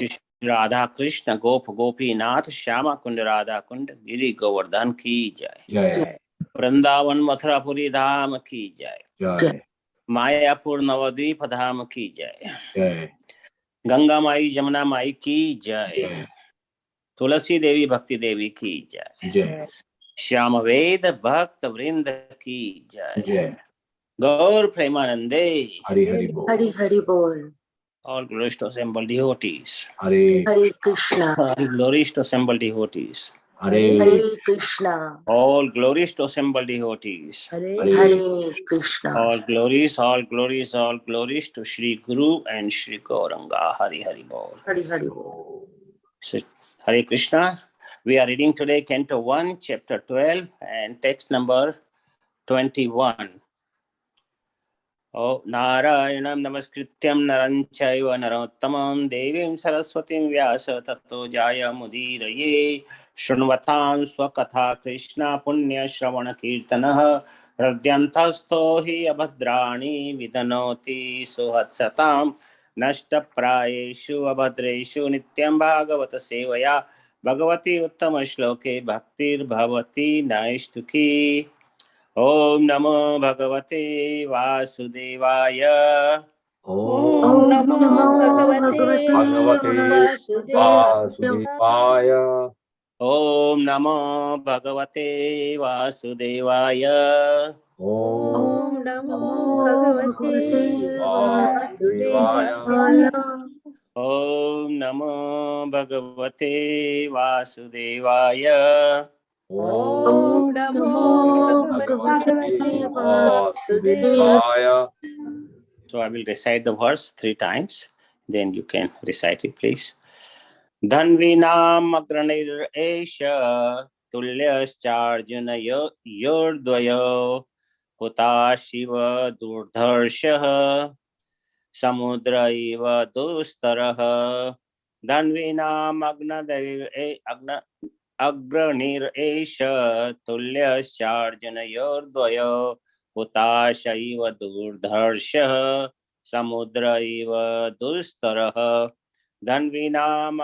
राधा कृष्ण गोप गोपीनाथ श्यामा कुंड राधा कुंड गिरी गोवर्धन की जय। जय। वृंदावन मथुरापुरी धाम की जय। जय। मायापुर नवद्वीप धाम की जय। जय। गंगा माई जमुना माई की जय। तुलसी देवी भक्ति देवी की जय। जय। श्याम वेद भक्त वृंद की जय। जय। गौर प्रेमानंदे हरि हरि बोल। हरि हरि बोल। All glories to assembled devotees. Hare Krishna. All glories to assembled devotees. Hare Krishna. All glories to assembled devotees. Hare Krishna. All glories to Shri Guru and Shri Gauranga. Hari Hari Bol. Hare Hare Bol. So, Hare Krishna. We are reading today Canto 1, Chapter 12 and text number 21. Oh, Narayanam Namaskrityam Naranchaiva Narottamam Devim Saraswatim Vyasa Tato Jaya Mudiraye Shunvatam Swakatha Krishna Punya Shravana Kirtanaha Hridyantasto hi abhadrani vidanoti suhatsatam Nashta prayeshu abhadreshu nityam bhagavata sevaya Bhagavati uttama shloke bhaktir bhavati naishtuki. Om Namo Bhagavate Vasudevaya. Om Namo Bhagavate Vasudevaya. Om Namo Bhagavate Vasudevaya. Om Namo Bhagavate Vasudevaya. Om Namo Bhagavate Vasudevaya. Om Namo Bhagavate Vasudevaya. So I will recite the verse 3 times. Then you can recite it, please. Dhanvinam agranir esha tulyascharjuna yordvayo huta shiva durdharshah samudra iva dustarah. Dhanvinam agranir esha tulyascharjuna yordvayo huta shiva durdharshah samudra iva dustarah. Dhanvinam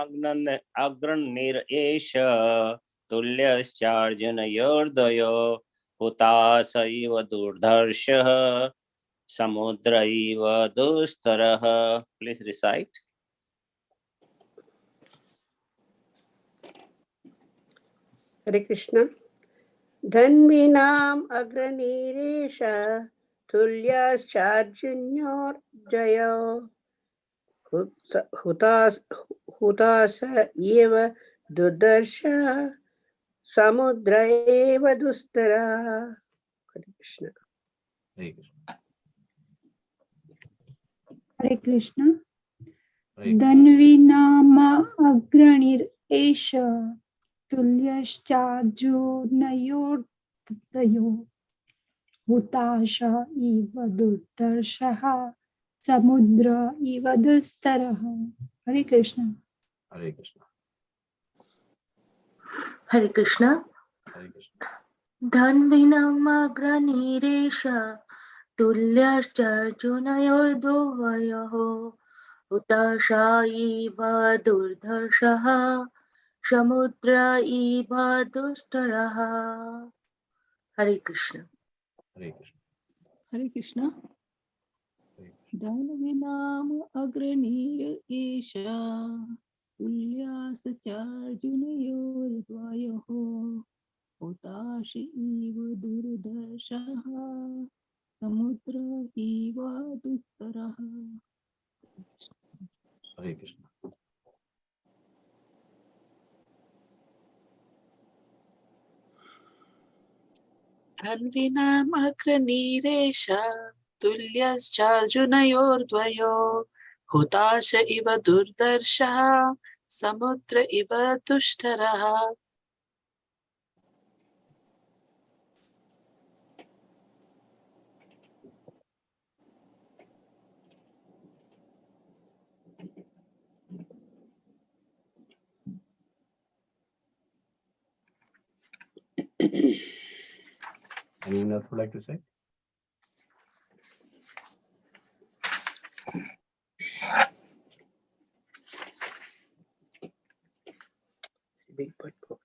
agranir esha tulyascharjuna yordayo hutasaiva durdharshah samudraiva dustarah. Please recite. Hare Krishna. Dhanvinam agraniresha tulyascharjunyor jayo hutasa eva durdarsha samudra eva dustara. Hare Krishna. Hare Krishna. Dhanvinama agranir esha tulyashchajunayordayo hutasha iva durdarshaha samudra iva dustaraha. Hare Krishna. Hare Krishna. Hare Krishna. Dhanvinam agraniresha tulyashchajunayordayo hutasha iva durdharshaha samudra iva dustaraha. Hare Krishna. Hare Krishna. Hare Krishna. Dhanvinam agranir esha tulyasacharjunayor dvayoho hutashi iva durdashaha samudra iva dustaraha. Hare Krishna. Dhanvinam agraniresha tulyaschajunayordvayo hutasha iva durdarshaha samudra iva dushtaraha. Anyone else would like to say? big but good.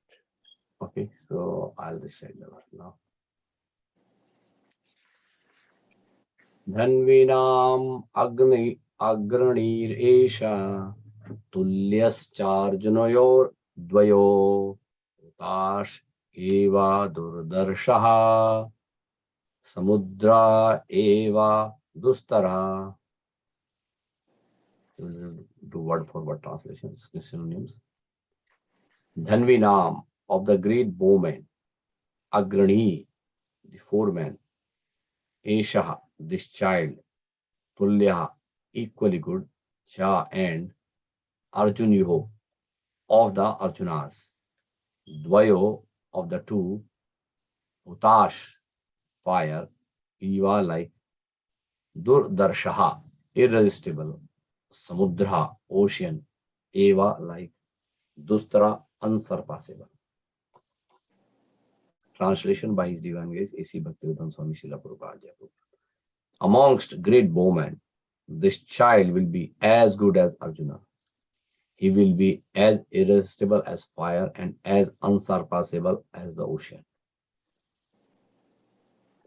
Okay, so I'll recite the verse now. Dhanvinam agranir esha tulyascharjunayor dvayo utash eva durdarshaha samudra eva dustara. We'll do word for word translations, synonyms. Dhanvinam, of the great bowman, Agrani, the foreman, Eshaha, this child, Tulyaha, equally good, Cha and Arjunyuho, of the Arjunas, Dvayo, of the two, Hutash, fire, Eva, like Durdarshaha, irresistible, Samudra, ocean, Eva, like Dustara, unsurpassable. Translation by His Divine Grace A.C. Bhaktivedanta Swami Srila Prabhupada. Amongst great bowmen, this child will be as good as Arjuna. He will be as irresistible as fire and as unsurpassable as the ocean.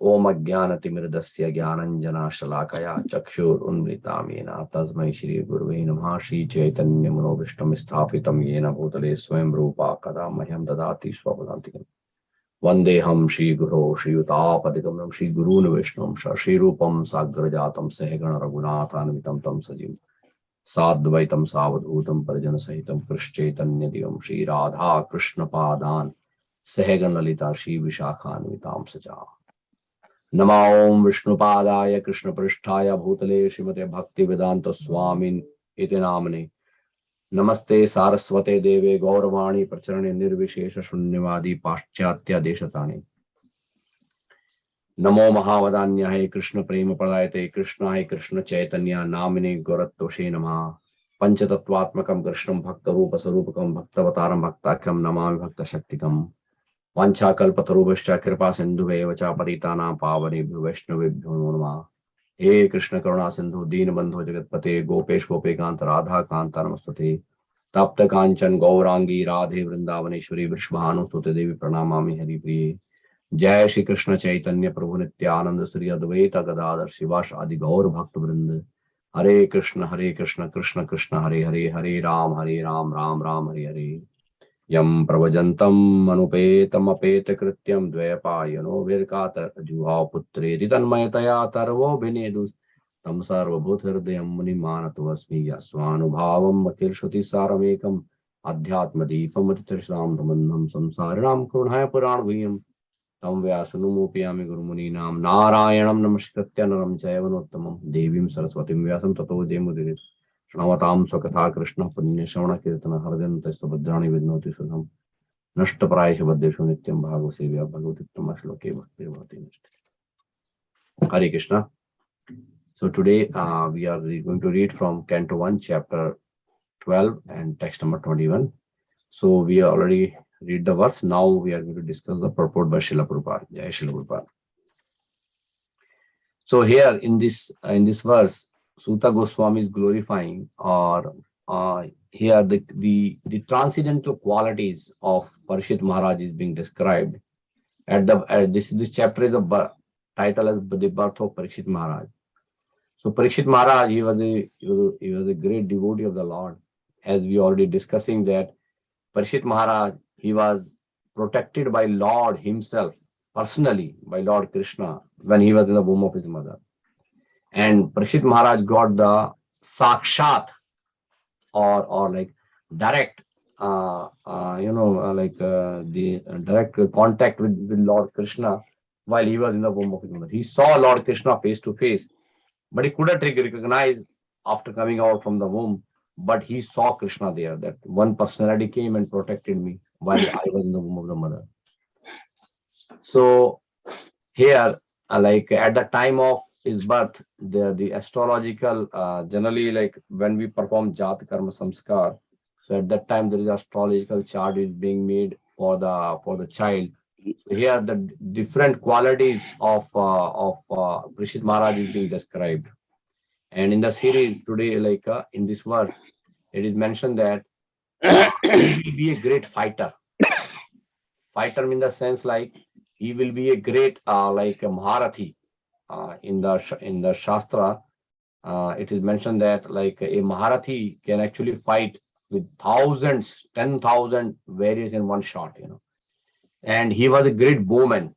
Om Ajnanatimirdasya Jnananjana Shalakaya Chakshur Unmritam Yena Tasmai Shri Gurve Namah Shri Chaitanya Manobishtam Sthapitam Yena Bhutale Swayam Rupa Kada Mahyam Dadati Swapadantikam Vandeham Shri Guru Shri Utapadikamam Shri Guru Nivishlam Shri Rupam Sagrajatam Sehagana Raghunathanvitam Tam Sajim Sadvaitam Savadhutam Parjana Sahitam Krishchaitanya Divam Shri Radha Krishna Padan Sehagana Lalita Shri Vishakhanvitam Saja Namo Om Vishnupadaya Krishna Pristhaya Bhutale Srimate Bhakti Vedanta Swamin Iti Namane Namaste Saraswate Deve Gauravani Pracharane Nirvishesha Shunyavadi Paschatya Deshatane Namo Mahavadanya Hai Krishna Prema Pradayate Krishna Hai Krishna Chaitanya Namine Gorattoshe Namaha Panchatattvatmakam Krishnam Bhakta Rupa Sarupakam Bhaktavataram Bhaktakham Namami Bhakta Shaktikam Vanchakalpatarubhascha Kripa Sindhuve Vacha Paritana Pavanebhyo Vaishnavebhyo Namo Namaha He Krishna Karuna Sindhu Deenabandhu Jagatpate Gopesh Gopekant Radha Kanta Namastate Tapta Kanchan Gaurangi Radhe Vrindavaneshwari Vrishbhanu Devi Pranamami Hari Priye Jai Shri Krishna Chaitanya Prabhu Nityananda Sri Advaita Gadadhar Shivash Adi Gaur Bhakta Vrinda Hare Krishna Krishna Krishna Hare Hare Hare Ram Ram Ram Hare Hare Yam Pravajantam Manupetam Apeta Krityam Dvayapayano Virkata Juha Putre Ditanmayataya Tarvo Benedus Tam Sarva Bhuthardayam Munimanatavasmi Yasvanubhavam Akil Shruti Saramekam Adhyatma Deepam Atitrisham Ramannam Samsarinam Kurunhaya Puranviyam Tam Vyasanumupiyami Gurumuni Nam Narayanam Namaskritya Naram Jaivanottamam Devim Saraswatim Vyasam Tato Jemudirit Shnavatam Swakatha Krishna Punya Shavana Kirtana Hardanta Stabadrani Vidnoti Sudham Nashta Praisha Vaddeshu Nityam Bhagav Sevya Bhagavatittama Shloke Bhakti Bhavati Nishta. Hare Krishna. So today we are going to read from Canto 1, Chapter 12 and text number 21. So we already read the verse. Now we are going to discuss the purport by Srila Prabhupada. Jai Srila Prabhupada. So here in this verse, Suta Goswami is glorifying, or here the transcendental qualities of Parishit Maharaj is being described. This chapter is the title as the birth of Parishit Maharaj. So Parishit Maharaj, he was a great devotee of the Lord. As we already discussing that Parishit Maharaj, he was protected by Lord himself personally, by Lord Krishna when he was in the womb of his mother. And Parishit Maharaj got the sakshat or like direct, the direct contact with Lord Krishna while he was in the womb of his mother. He saw Lord Krishna face to face, but he couldn't recognize after coming out from the womb. But he saw Krishna there. That one personality came and protected me while I was in the womb of the mother. So here, like at the time of his birth, the astrological, generally like when we perform Jat Karma Samskar, so at that time there is astrological chart is being made for the child. So here the different qualities of Parishit Maharaj is being described. And in the series today, like in this verse, it is mentioned that he will be a great fighter. Fighter in the sense like he will be a great like a Maharathi. In the Shastra, it is mentioned that like a Maharathi can actually fight with thousands, 10,000 warriors in one shot, And he was a great bowman.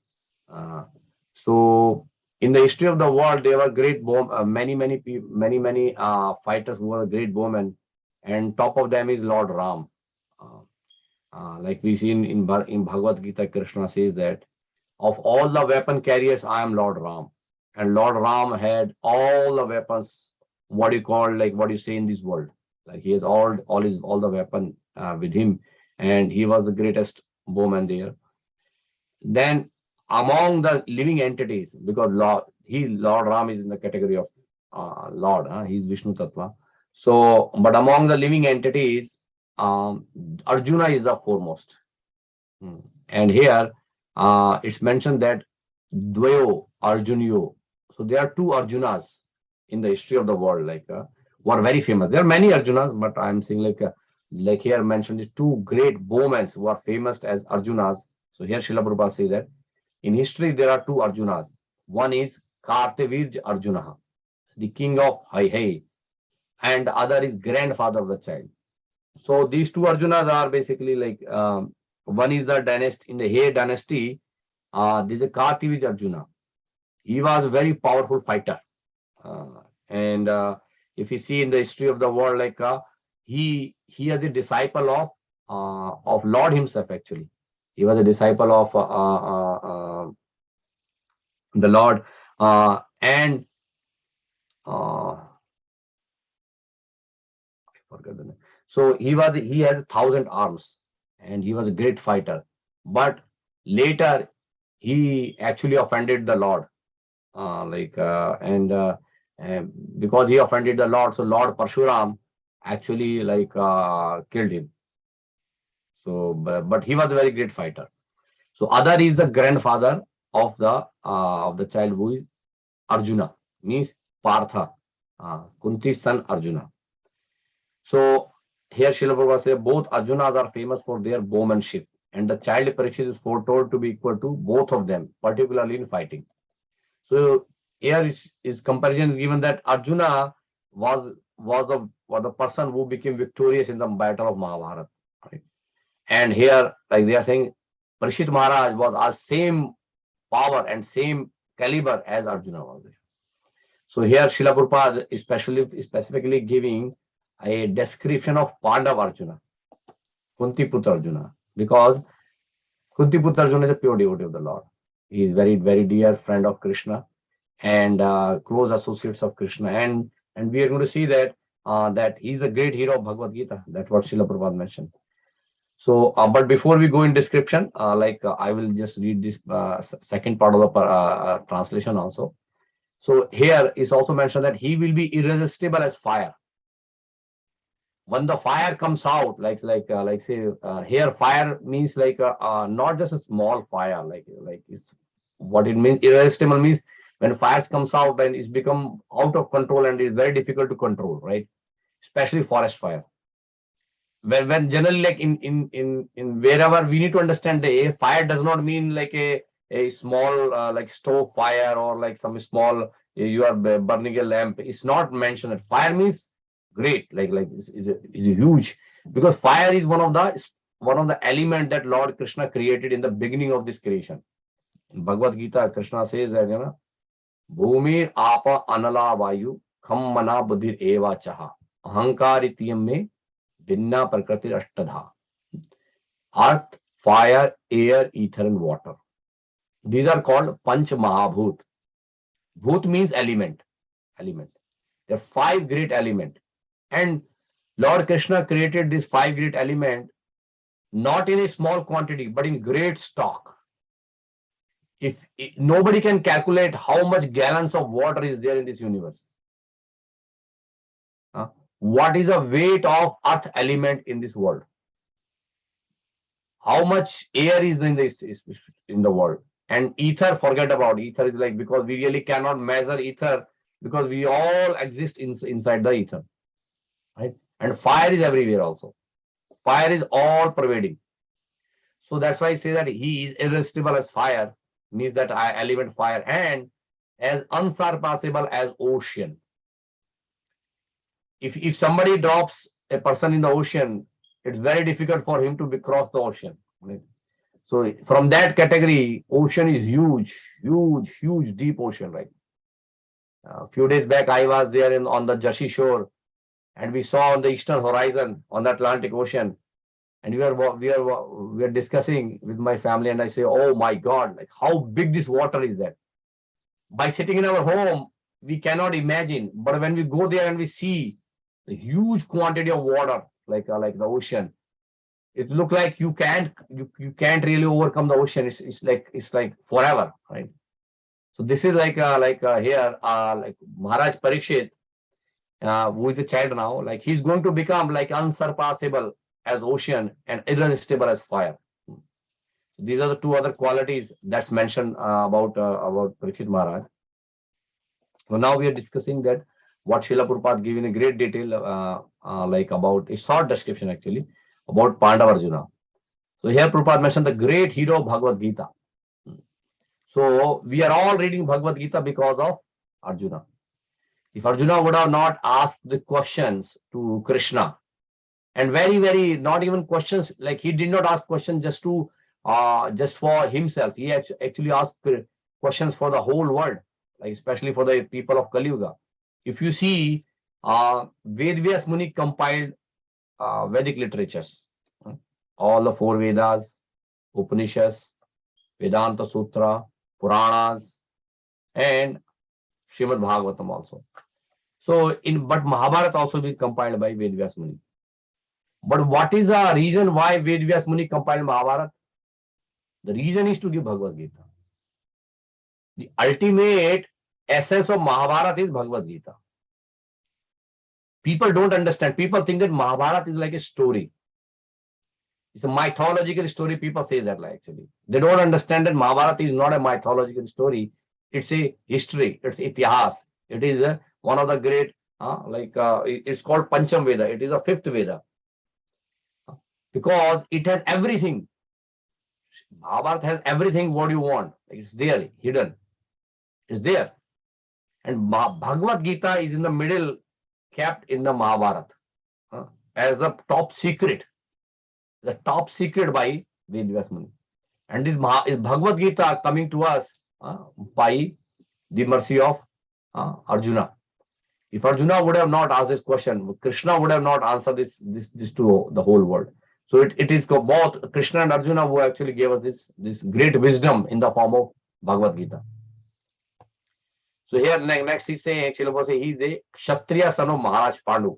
So in the history of the world, there were great many people, many fighters who were great bowmen, and top of them is Lord Ram. Uh, like we see in Bhagavad Gita, Krishna says that of all the weapon carriers, I am Lord Ram, and Lord Ram had all the weapons. What you call like what you say in this world, like he has all the weapon with him, and he was the greatest bowman there. Then among the living entities, because Lord Ram is in the category of Lord, he's Vishnu Tattva. So, but among the living entities, Arjuna is the foremost. And here it's mentioned that Dvayo Arjunyo. So there are two Arjunas in the history of the world, like who are very famous. There are many Arjunas, but I'm saying like here mentioned is two great bowmen who are famous as Arjunas. So here Srila Prabhupada says that in history there are two Arjunas. One is Kartavirj Arjuna, the king of Hai, and the other is grandfather of the child. So these two Arjunas are basically like one is the dynasty in the Hay dynasty. This is Kartavirj Arjuna. He was a very powerful fighter, and if you see in the history of the world, like he is a disciple of Lord himself. Actually, he was a disciple of the Lord, and I forgot the name. So he has 1,000 arms, and he was a great fighter. But later he actually offended the Lord, and because he offended the Lord, so Lord Parshuram actually killed him. So, but he was a very great fighter. So other is the grandfather of the child, who is Arjuna, means Partha, Kunti's son Arjuna. So here Srila Prabhupada says both Arjunas are famous for their bowmanship, and the child Parikshit is foretold to be equal to both of them, particularly in fighting. So here is comparison is given that Arjuna was the person who became victorious in the battle of Mahabharata. Right? And here, like they are saying, Parikshit Maharaj was as same power and same caliber as Arjuna was there. So here Srila Prabhupada is specifically giving a description of Pandav Arjuna, Kunti Putra Arjuna, because Kunti Putra Arjuna is a pure devotee of the Lord. He is very, very dear friend of Krishna and close associates of Krishna. And we are going to see that that he is a great hero of Bhagavad Gita. That's what Srila Prabhupada mentioned. So, but before we go in description, I will just read this second part of the translation also. So here is also mentioned that he will be irresistible as fire. When the fire comes out, here fire means not just a small fire, it's what it means. Irresistible means when fires comes out and it's become out of control and it's very difficult to control, right? Especially forest fire. When generally like in wherever we need to understand the fire does not mean like a small like stove fire or like some small you are burning a lamp. It's not mentioned that fire means great, is huge, because fire is one of the element that Lord Krishna created in the beginning of this creation. In Bhagavad Gita, Krishna says that Bhumir apa anala vayu kham mana buddhir eva chaha ahankaritiyam me Vinna Prakriti Ashtadha. Earth, fire, air, ether, and water. These are called Panch Mahabhut. Bhut means element. There are 5 great elements. And Lord Krishna created these 5 great elements not in a small quantity, but in great stock. If nobody can calculate how much gallons of water is there in this universe. What is the weight of earth element in this world? How much air is in the world? And ether, forget about ether. Is like, because we really cannot measure ether, because we all exist inside the ether, right? And fire is everywhere also. Fire is all pervading. So that's why I say that he is irresistible as fire, means that element fire, and as unsurpassable as ocean. If somebody drops a person in the ocean, it's very difficult for him to cross the ocean. Right? So from that category, ocean is huge, huge, huge, deep ocean, right? A few days back, I was there on the Jashi shore, and we saw on the eastern horizon on the Atlantic Ocean, and we are discussing with my family, and I say, "Oh my God! Like how big this water is that?" By sitting in our home, we cannot imagine, but when we go there and we see the huge quantity of water, like the ocean, it look like you can't really overcome the ocean. It's like forever, right? So this is here like Maharaj Parikshit, who is a child now, like he's going to become like unsurpassable as ocean and irresistible as fire. These are the two other qualities that's mentioned about Parikshit Maharaj. So now we are discussing that what Srila Prabhupada gave in a great detail, like about a short description actually about Pandava Arjuna. So here Prabhupada mentioned the great hero of Bhagavad Gita. So we are all reading Bhagavad Gita because of Arjuna. If Arjuna would have not asked the questions to Krishna, and very, very not even questions, like he did not ask questions just for himself. He actually asked questions for the whole world, like especially for the people of Kali Yuga. If you see, Vedvyas Muni compiled Vedic literatures, all the four Vedas, Upanishads, Vedanta Sutra, Puranas, and Srimad Bhagavatam also. So but Mahabharata also been compiled by Vedvyas Muni. But what is the reason why Vedvyas Muni compiled Mahabharata? The reason is to give Bhagavad Gita. The ultimate essence of Mahabharata is Bhagavad Gita. People don't understand. People think that Mahabharata is like a story. It's a mythological story. People say that actually. They don't understand that Mahabharata is not a mythological story. It's a history. It's itihas. It is one of the great, it's called Pancham Veda. It is a fifth Veda. Because it has everything. Mahabharata has everything what you want. It's there, hidden. It's there. And Bhagavad Gita is in the middle, kept in the Mahabharata as a top secret. The top secret by Vedvyas Muni. And this is Bhagavad Gita coming to us by the mercy of Arjuna. If Arjuna would have not asked this question, Krishna would have not answered this to the whole world. So it is both Krishna and Arjuna who actually gave us this great wisdom in the form of Bhagavad Gita. So here next he's saying, actually he's a Kshatriya son of Maharaj Pandu.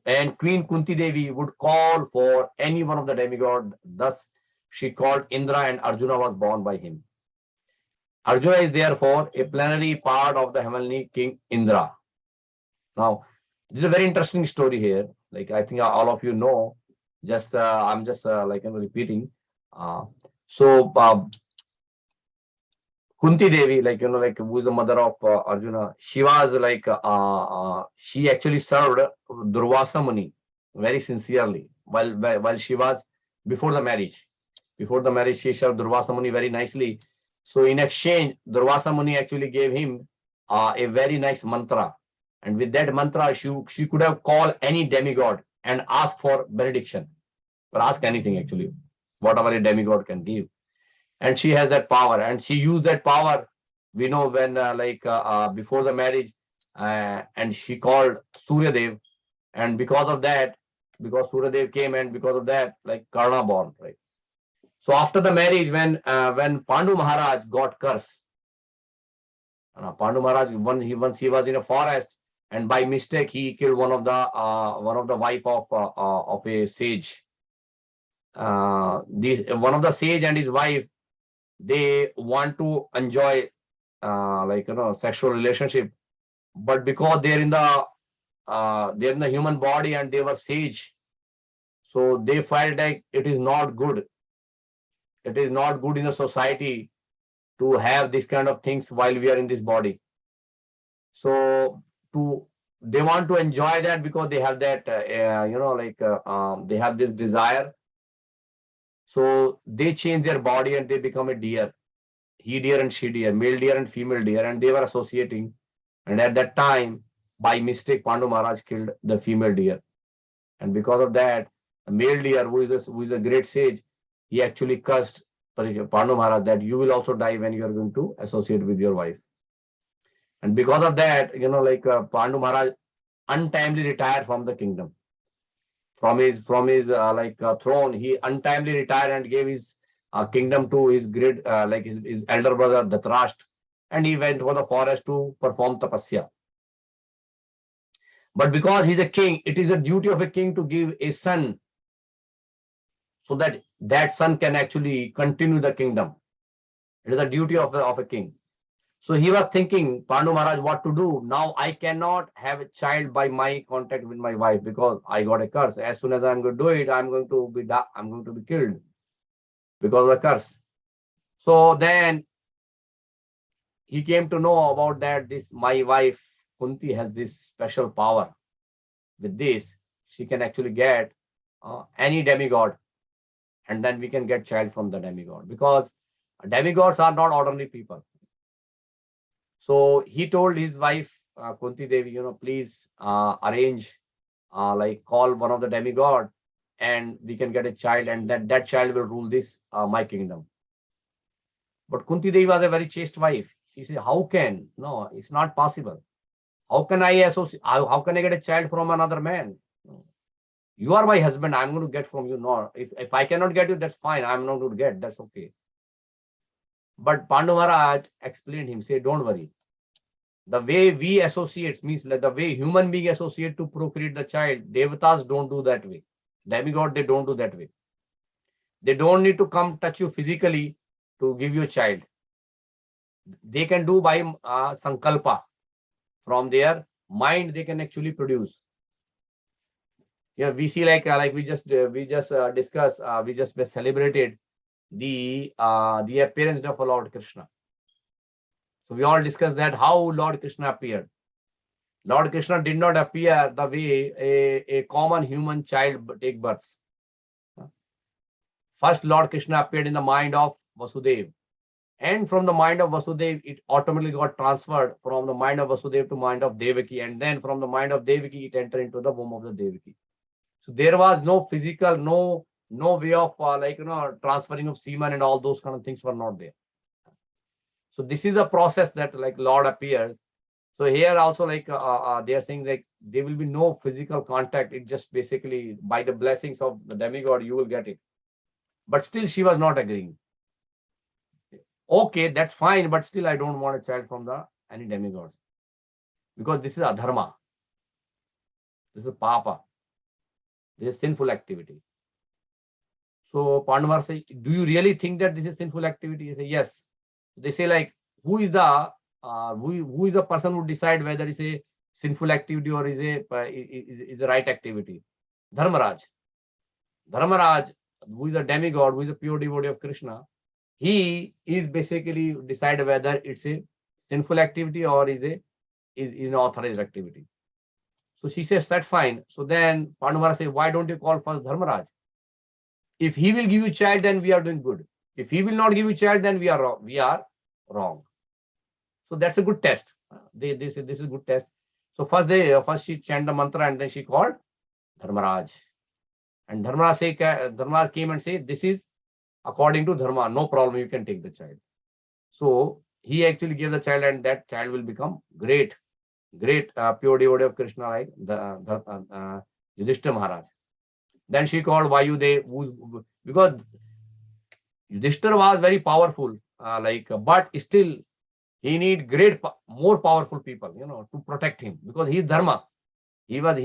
And Queen Kunti Devi would call for any one of the demigod. Thus, she called Indra, and Arjuna was born by him. Arjuna is therefore a plenary part of the heavenly king Indra. Now, this is a very interesting story here. Like I think all of you know. I'm just repeating. Kunti Devi, who is the mother of Arjuna, she was she actually served Durvasa Muni very sincerely while she was before the marriage. Before the marriage, she served Durvasa Muni very nicely. So in exchange, Durvasa Muni actually gave him a very nice mantra. And with that mantra, she could have called any demigod and asked for benediction. Or ask anything actually, whatever a demigod can give. And she has that power, and she used that power. We know when before the marriage, and she called Surya Dev, and because Surya Dev came, and because of that, like Karna born, right? So after the marriage, when Pandu Maharaj got cursed, Pandu Maharaj once he was in a forest, and by mistake he killed one of the wife of a sage. One of the sage and his wife, they want to enjoy sexual relationship, but because they're in the human body and they were sage, so they felt like it is not good. It is not good in a society to have this kind of things while we are in this body. So they want to enjoy that because they have that they have this desire. So they change their body and they become a deer, he deer and she deer, male deer and female deer, and they were associating. And at that time, by mistake, Pandu Maharaj killed the female deer. And because of that, the male deer, who is a great sage, he actually cursed Pandu Maharaj that you will also die when you are going to associate with your wife. And because of that, Pandu Maharaj untimely retired from the kingdom. From his throne, he untimely retired and gave his kingdom to his great his elder brother Dhritarashtra, and he went for the forest to perform tapasya. But because he's a king, it is a duty of a king to give a son, so that that son can actually continue the kingdom. It is a duty of a king. So he was thinking, Pandu Maharaj, what to do? Now I cannot have a child by my contact with my wife because I got a curse. As soon as I'm going to do it, I'm going to be killed because of the curse. So then he came to know about that my wife Kunti has this special power. With this, she can actually get any demigod, and then we can get child from the demigod, because demigods are not ordinary people. So he told his wife Kunti Devi, please arrange, call one of the demigod, and we can get a child, and that child will rule this my kingdom. But Kunti Devi was a very chaste wife. She said, how can? No, it's not possible. How can I associate? How can I get a child from another man? You are my husband. I'm going to get from you. No, if I cannot get you, that's fine. I'm not going to get. That's okay. But Pandu Maharaj explained him, say, don't worry. The way we associate means like the way human being associate to procreate the child, devatas don't do that way. Demigod, they don't do that way. They don't need to come touch you physically to give you a child. They can do by sankalpa. From their mind, they can actually produce. Yeah, we see we just discussed, we just celebrated the appearance of Lord Krishna. So we all discussed that how Lord Krishna appeared. Lord Krishna did not appear the way a common human child take birth. First, Lord Krishna appeared in the mind of Vasudeva. And from the mind of Vasudeva, it automatically got transferred from the mind of Vasudeva to mind of Devaki. And then from the mind of Devaki, it entered into the womb of the Devaki. So there was no physical, no way of transferring of semen, and all those kind of things were not there. So this is a process that Lord appears. So here also they are saying there will be no physical contact. It just basically by the blessings of the demigod you will get it. But still she was not agreeing. Okay, that's fine, but still I don't want a child from any demigods, because this is adharma. This is papa. This is sinful activity. So Pandava say, do you really think that this is sinful activity? He say, yes. They say who is the person who decide whether it's a sinful activity or is a right activity? Dharmaraj. Dharmaraj, who is a demigod, who is a pure devotee of Krishna, he is basically decide whether it's a sinful activity or is an authorized activity. So she says, that's fine. So then Pandava says, why don't you call first Dharmaraj? If he will give you child, then we are doing good. If he will not give you child, then we are wrong. So that's a good test. They say this is a good test. So first she chanted the mantra and then she called Dharmaraj. And Dharmaraj came and said, this is according to dharma, no problem, you can take the child. So he actually gave the child, and that child will become great pure devotee of Krishna, like the Yudhishthira Maharaj. Then she called Vayudev, because Yudhishthira was very powerful, but still he need more powerful people, to protect him, because he is dharma. He was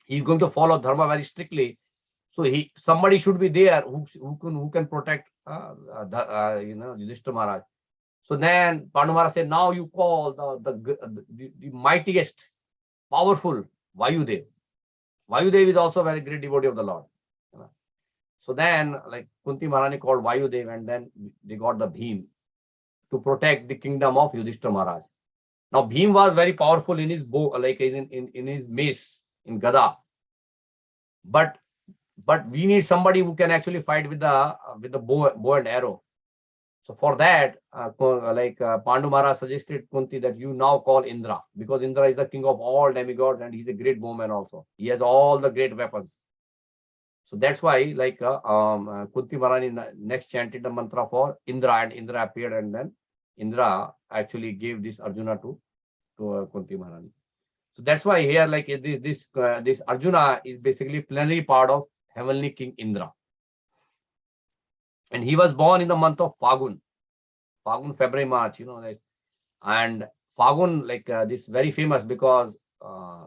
he's going to follow dharma very strictly. So somebody should be there who can protect Yudhishthira Maharaj. So then Pandu Maharaj said, now you call the mightiest, powerful Vayudev. Vayudev is also a very great devotee of the Lord. So then Kunti Maharani called Vayudev, and then they got the Bhim to protect the kingdom of Yudhishthira Maharaj. Now Bhim was very powerful in his bow, in his mace, in Gada. But but we need somebody who can actually fight with the bow and arrow. So for that, Pandu Maharaj suggested Kunti that you now call Indra, because Indra is the king of all demigods and he's a great bowman also. He has all the great weapons. So that's why, Kunti Maharani next chanted the mantra for Indra, and Indra appeared, and then Indra actually gave this Arjuna to Kunti Maharani. So that's why here, like this Arjuna is basically plenary part of heavenly King Indra, and he was born in the month of Fagun, February, March. This, and Fagun, this very famous because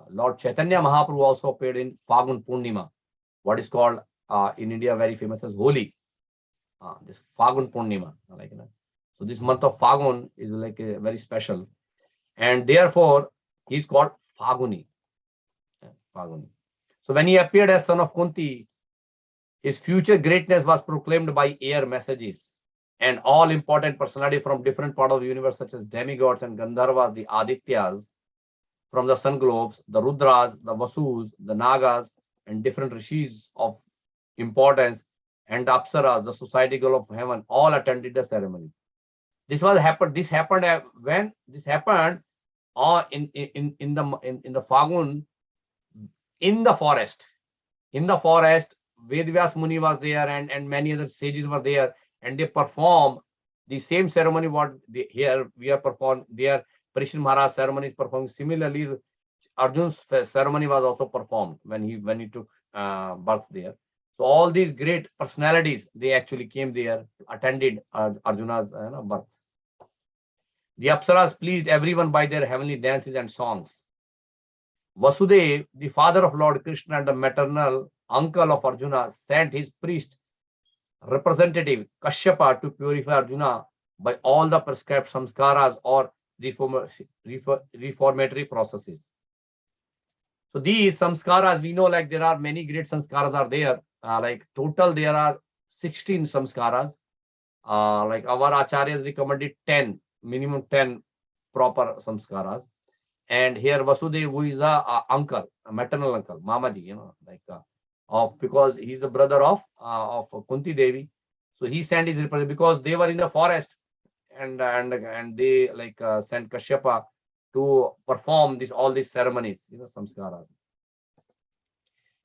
Lord Chaitanya Mahaprabhu also appeared in Fagun Purnima, what is called in India very famous as Holi. This Fagun Purnima, so this month of Fagun is very special, and therefore he is called Faguni. Faguni. So when he appeared as son of Kunti, his future greatness was proclaimed by air messages, and all important personalities from different parts of the universe, such as demigods and Gandharvas, the Adityas from the sun globes, the Rudras, the Vasus, the Nagas, and different rishis of importance, and the Apsaras, the society girl of heaven, all attended the ceremony. This happened when this happened in the Fagun, in the forest. In the forest, Vedvyas Muni was there, and many other sages were there, and they perform the same ceremony what here we are performed. There, Parishit Maharaj ceremony is performed. Similarly, Arjun's ceremony was also performed when he took birth there. So all these great personalities, they actually came there, attended Arjuna's birth. The Apsaras pleased everyone by their heavenly dances and songs. Vasudev, the father of Lord Krishna and the maternal uncle of Arjuna, sent his priest representative Kashyapa to purify Arjuna by all the prescribed samskaras or reformatory processes. So these samskaras, we know there are many great samskaras are there. Total there are 16 samskaras. Our acharyas recommended 10, minimum 10 proper samskaras. And here Vasudev, who is a uncle, a maternal uncle, Mamaji, because he's the brother of Kunti Devi. So he sent his representative because they were in the forest, and they sent Kashyapa to perform all these ceremonies, samskaras.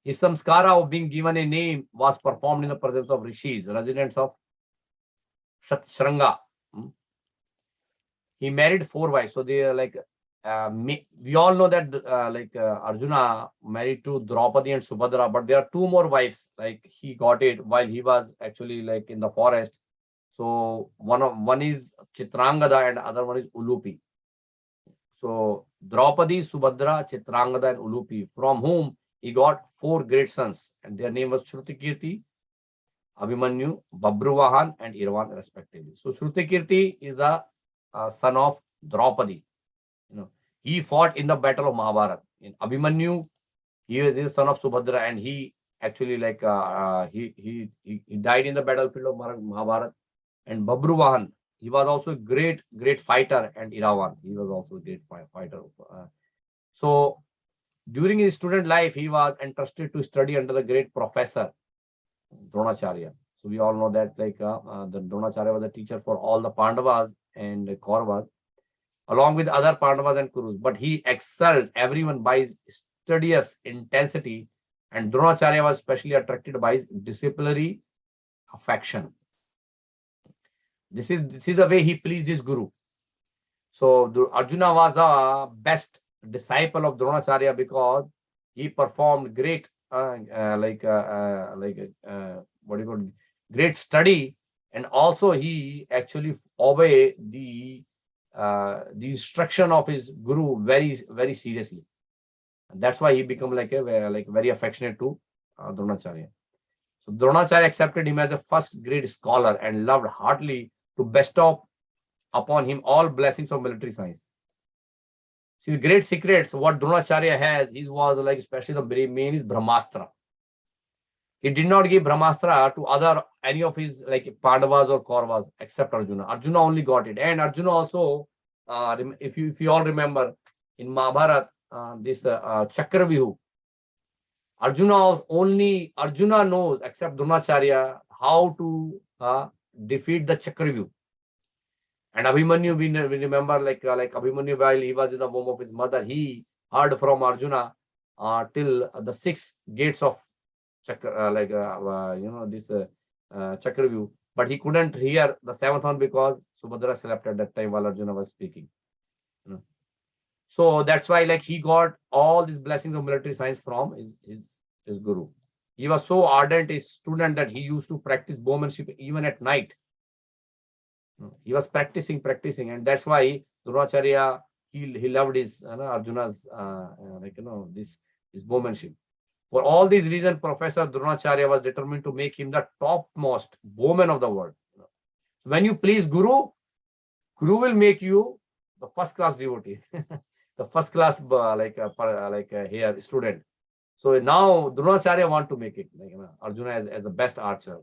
His samskara of being given a name was performed in the presence of rishis, residents of Shranga. He married 4 wives. So they we all know that Arjuna married to Draupadi and Subhadra, but there are 2 more wives. He got it while he was actually in the forest. So one is Chitrangada and other one is Ulupi. So Draupadi, Subhadra, Chitrangada, and Ulupi, from whom he got 4 great sons, and their name was Shrutikirti, Abhimanyu, Babruvahan, and Irvan respectively. So Shrutikirti is the son of Draupadi. He fought in the battle of Mahabharata. In Abhimanyu, he was the son of Subhadra, and he actually he died in the battlefield of Mahabharata. And Babruvahan, he was also a great fighter, and Iravan, he was also a great fighter. So during his student life, he was entrusted to study under the great professor Dronacharya. So we all know that the Dronacharya was a teacher for all the Pandavas and Kauravas, along with other Pandavas and Kurus. But he excelled everyone by his studious intensity, and Dronacharya was especially attracted by his disciplinary affection. This is the way he pleased his guru. So Arjuna was the best disciple of Dronacharya because he performed great great study, and also he actually obeyed the instruction of his guru very seriously. And that's why he became very affectionate to Dronacharya. So Dronacharya accepted him as a first great scholar and loved heartily to bestow upon him all blessings of military science. See, the great secrets what Dronacharya has, he was especially the main is Brahmastra. He did not give Brahmastra to any of his Pandavas or Kauravas except Arjuna. Arjuna only got it, and Arjuna also, if you all remember in Mahabharata, this Chakravyuh, Only Arjuna knows, except Dronacharya, how to defeat the Chakravyuh. And Abhimanyu, we remember, like Abhimanyu, while he was in the womb of his mother, he heard from Arjuna till the 6 gates of this Chakravyuh, but he couldn't hear the 7th one because Subhadra slept at that time while Arjuna was speaking. You know. So that's why, like, he got all these blessings of military science from his guru. He was so ardent a student that he used to practice bowmanship even at night. He was practicing, and that's why Dronacharya, he loved his Arjuna's this bowmanship. For all these reasons, Professor Dronacharya was determined to make him the topmost bowman of the world. When you please Guru, Guru will make you the first class devotee, the first class here student. So now Dronacharya want to make it Arjuna as the best archer.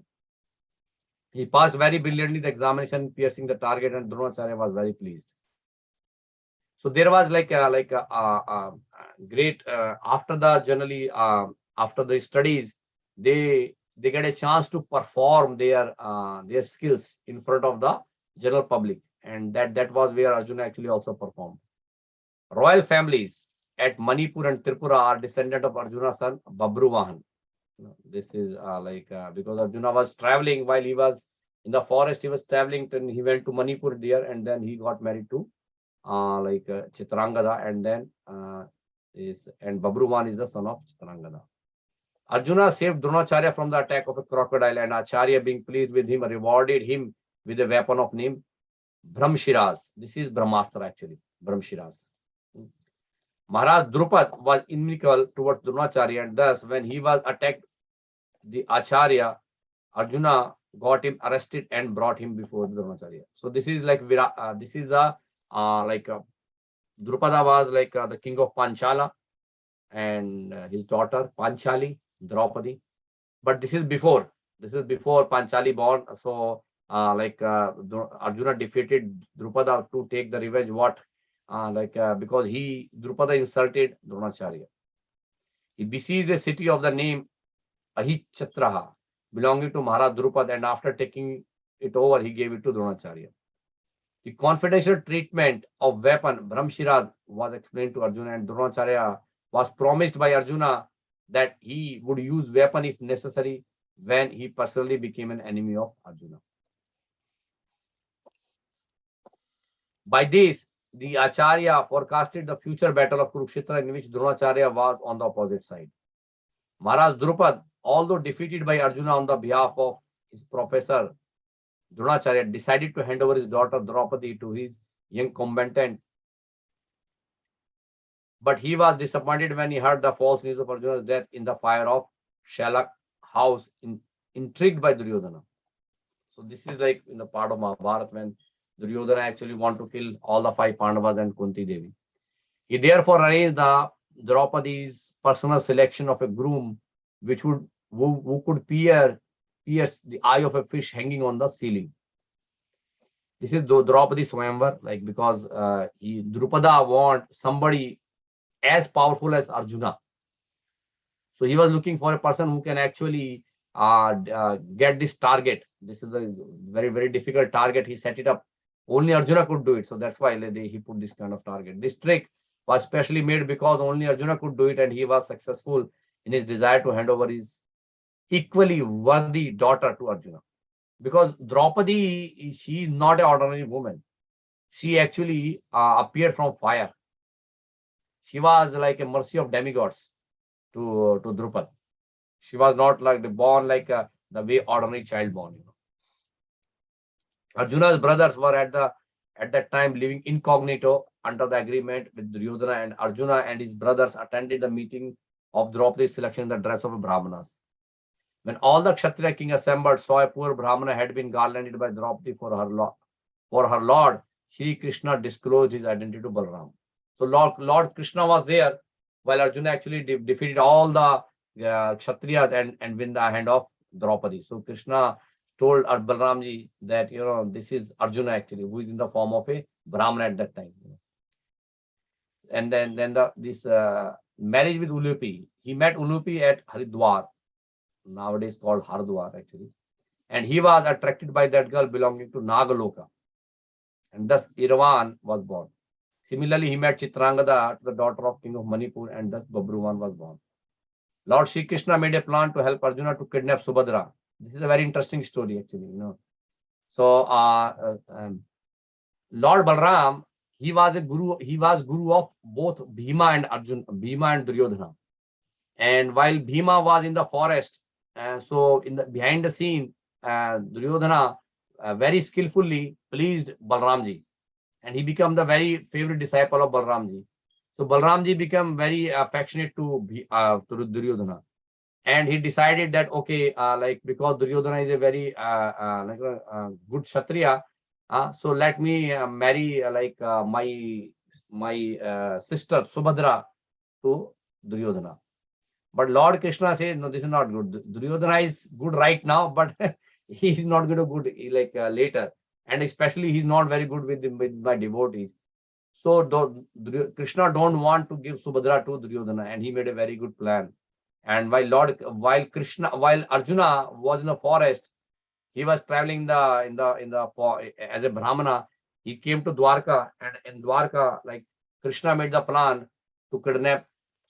He passed very brilliantly the examination, piercing the target, and Dronacharya was very pleased. So there was great after the studies, they get a chance to perform their skills in front of the general public, and that was where Arjuna actually also performed. Royal families at Manipur and Tripura are descendant of Arjuna's son Babruvahan. This is because Arjuna was traveling while he was in the forest. He was traveling, and he went to Manipur there, and then he got married to Chitrangada, and then Babruvan is the son of Chitrangada. Arjuna saved Dronacharya from the attack of a crocodile, and Acharya, being pleased with him, rewarded him with a weapon of name Brahmshiras. This is Brahmastra actually, Brahmshiras. Maharaj Drupad was inimical towards Dronacharya, and thus when he was attacked, the Acharya, Arjuna got him arrested and brought him before Dronacharya. So this is like this is the Drupada was the king of Panchala, and his daughter Panchali, Draupadi. But this is before Panchali born. So Arjuna defeated Drupada to take the revenge. Because Drupada insulted Dronacharya. He besieged a city of the name Ahichatraha, belonging to Maharaj Drupad, and after taking it over, he gave it to Dronacharya. The confidential treatment of weapon Brahmshiras was explained to Arjuna, and Dronacharya was promised by Arjuna that he would use weapon if necessary when he personally became an enemy of Arjuna. By this, the Acharya forecasted the future battle of Kurukshetra, in which Dronacharya was on the opposite side. Maharaj Drupad, although defeated by Arjuna on the behalf of his professor Dronacharya, decided to hand over his daughter Draupadi to his young combatant. But he was disappointed when he heard the false news of Arjuna's death in the fire of Shalak house, intrigued by Duryodhana. So this is like in the part of Mahabharata when Duryodhana actually want to kill all the 5 Pandavas and Kunti Devi. He therefore arranged the Draupadi's personal selection of a groom, who could pierce the eye of a fish hanging on the ceiling. This is Draupadi Swayamvar, because Drupada want somebody as powerful as Arjuna. So he was looking for a person who can actually get this target. This is a very, very difficult target. He set it up. Only Arjuna could do it. So that's why he put this kind of target. This trick was specially made because only Arjuna could do it, and he was successful in his desire to hand over his equally worthy daughter to Arjuna. Because Draupadi, she is not an ordinary woman. She actually appeared from fire. She was like a mercy of demigods to Drupad. She was not born the way ordinary child born. Arjuna's brothers were at that time living incognito under the agreement with Duryodhana, and Arjuna and his brothers attended the meeting of Draupadi's selection in the dress of Brahmanas. When all the Kshatriya king assembled saw a poor Brahmana had been garlanded by Draupadi for her lord, Shri Krishna disclosed his identity to Balaram. So Lord Krishna was there while Arjuna actually defeated all the Kshatriyas and win the hand of Draupadi. So Krishna told Balaramji that this is Arjuna actually, who is in the form of a Brahmana at that time. And then this marriage with Ulupi, he met Unupi at Haridwar, nowadays called Haridwar actually. And he was attracted by that girl belonging to Nagaloka. And thus Irvan was born. Similarly, he met Chitrangada, the daughter of king of Manipur, and thus Babruvan was born. Lord Shri Krishna made a plan to help Arjuna to kidnap Subhadra. This is a very interesting story actually. So Lord Balram, he was guru of both Bhima and Arjuna, Bhima and Duryodhana. And while Bhima was in the forest, so behind the scene, Duryodhana very skillfully pleased Balramji, and he became the very favorite disciple of Balramji. So Balramji became very affectionate to Duryodhana, and he decided that okay, because Duryodhana is a very good Kshatriya, so let me marry my sister Subhadra to Duryodhana. But Lord Krishna says, no, this is not good. Duryodhana is good right now, but he is not going to good later. And especially he is not very good with my devotees. So Krishna don't want to give Subhadra to Duryodhana, and he made a very good plan. And while Arjuna was in the forest, he was traveling as a Brahmana. He came to Dwarka, and in Dwarka, Krishna made the plan to kidnap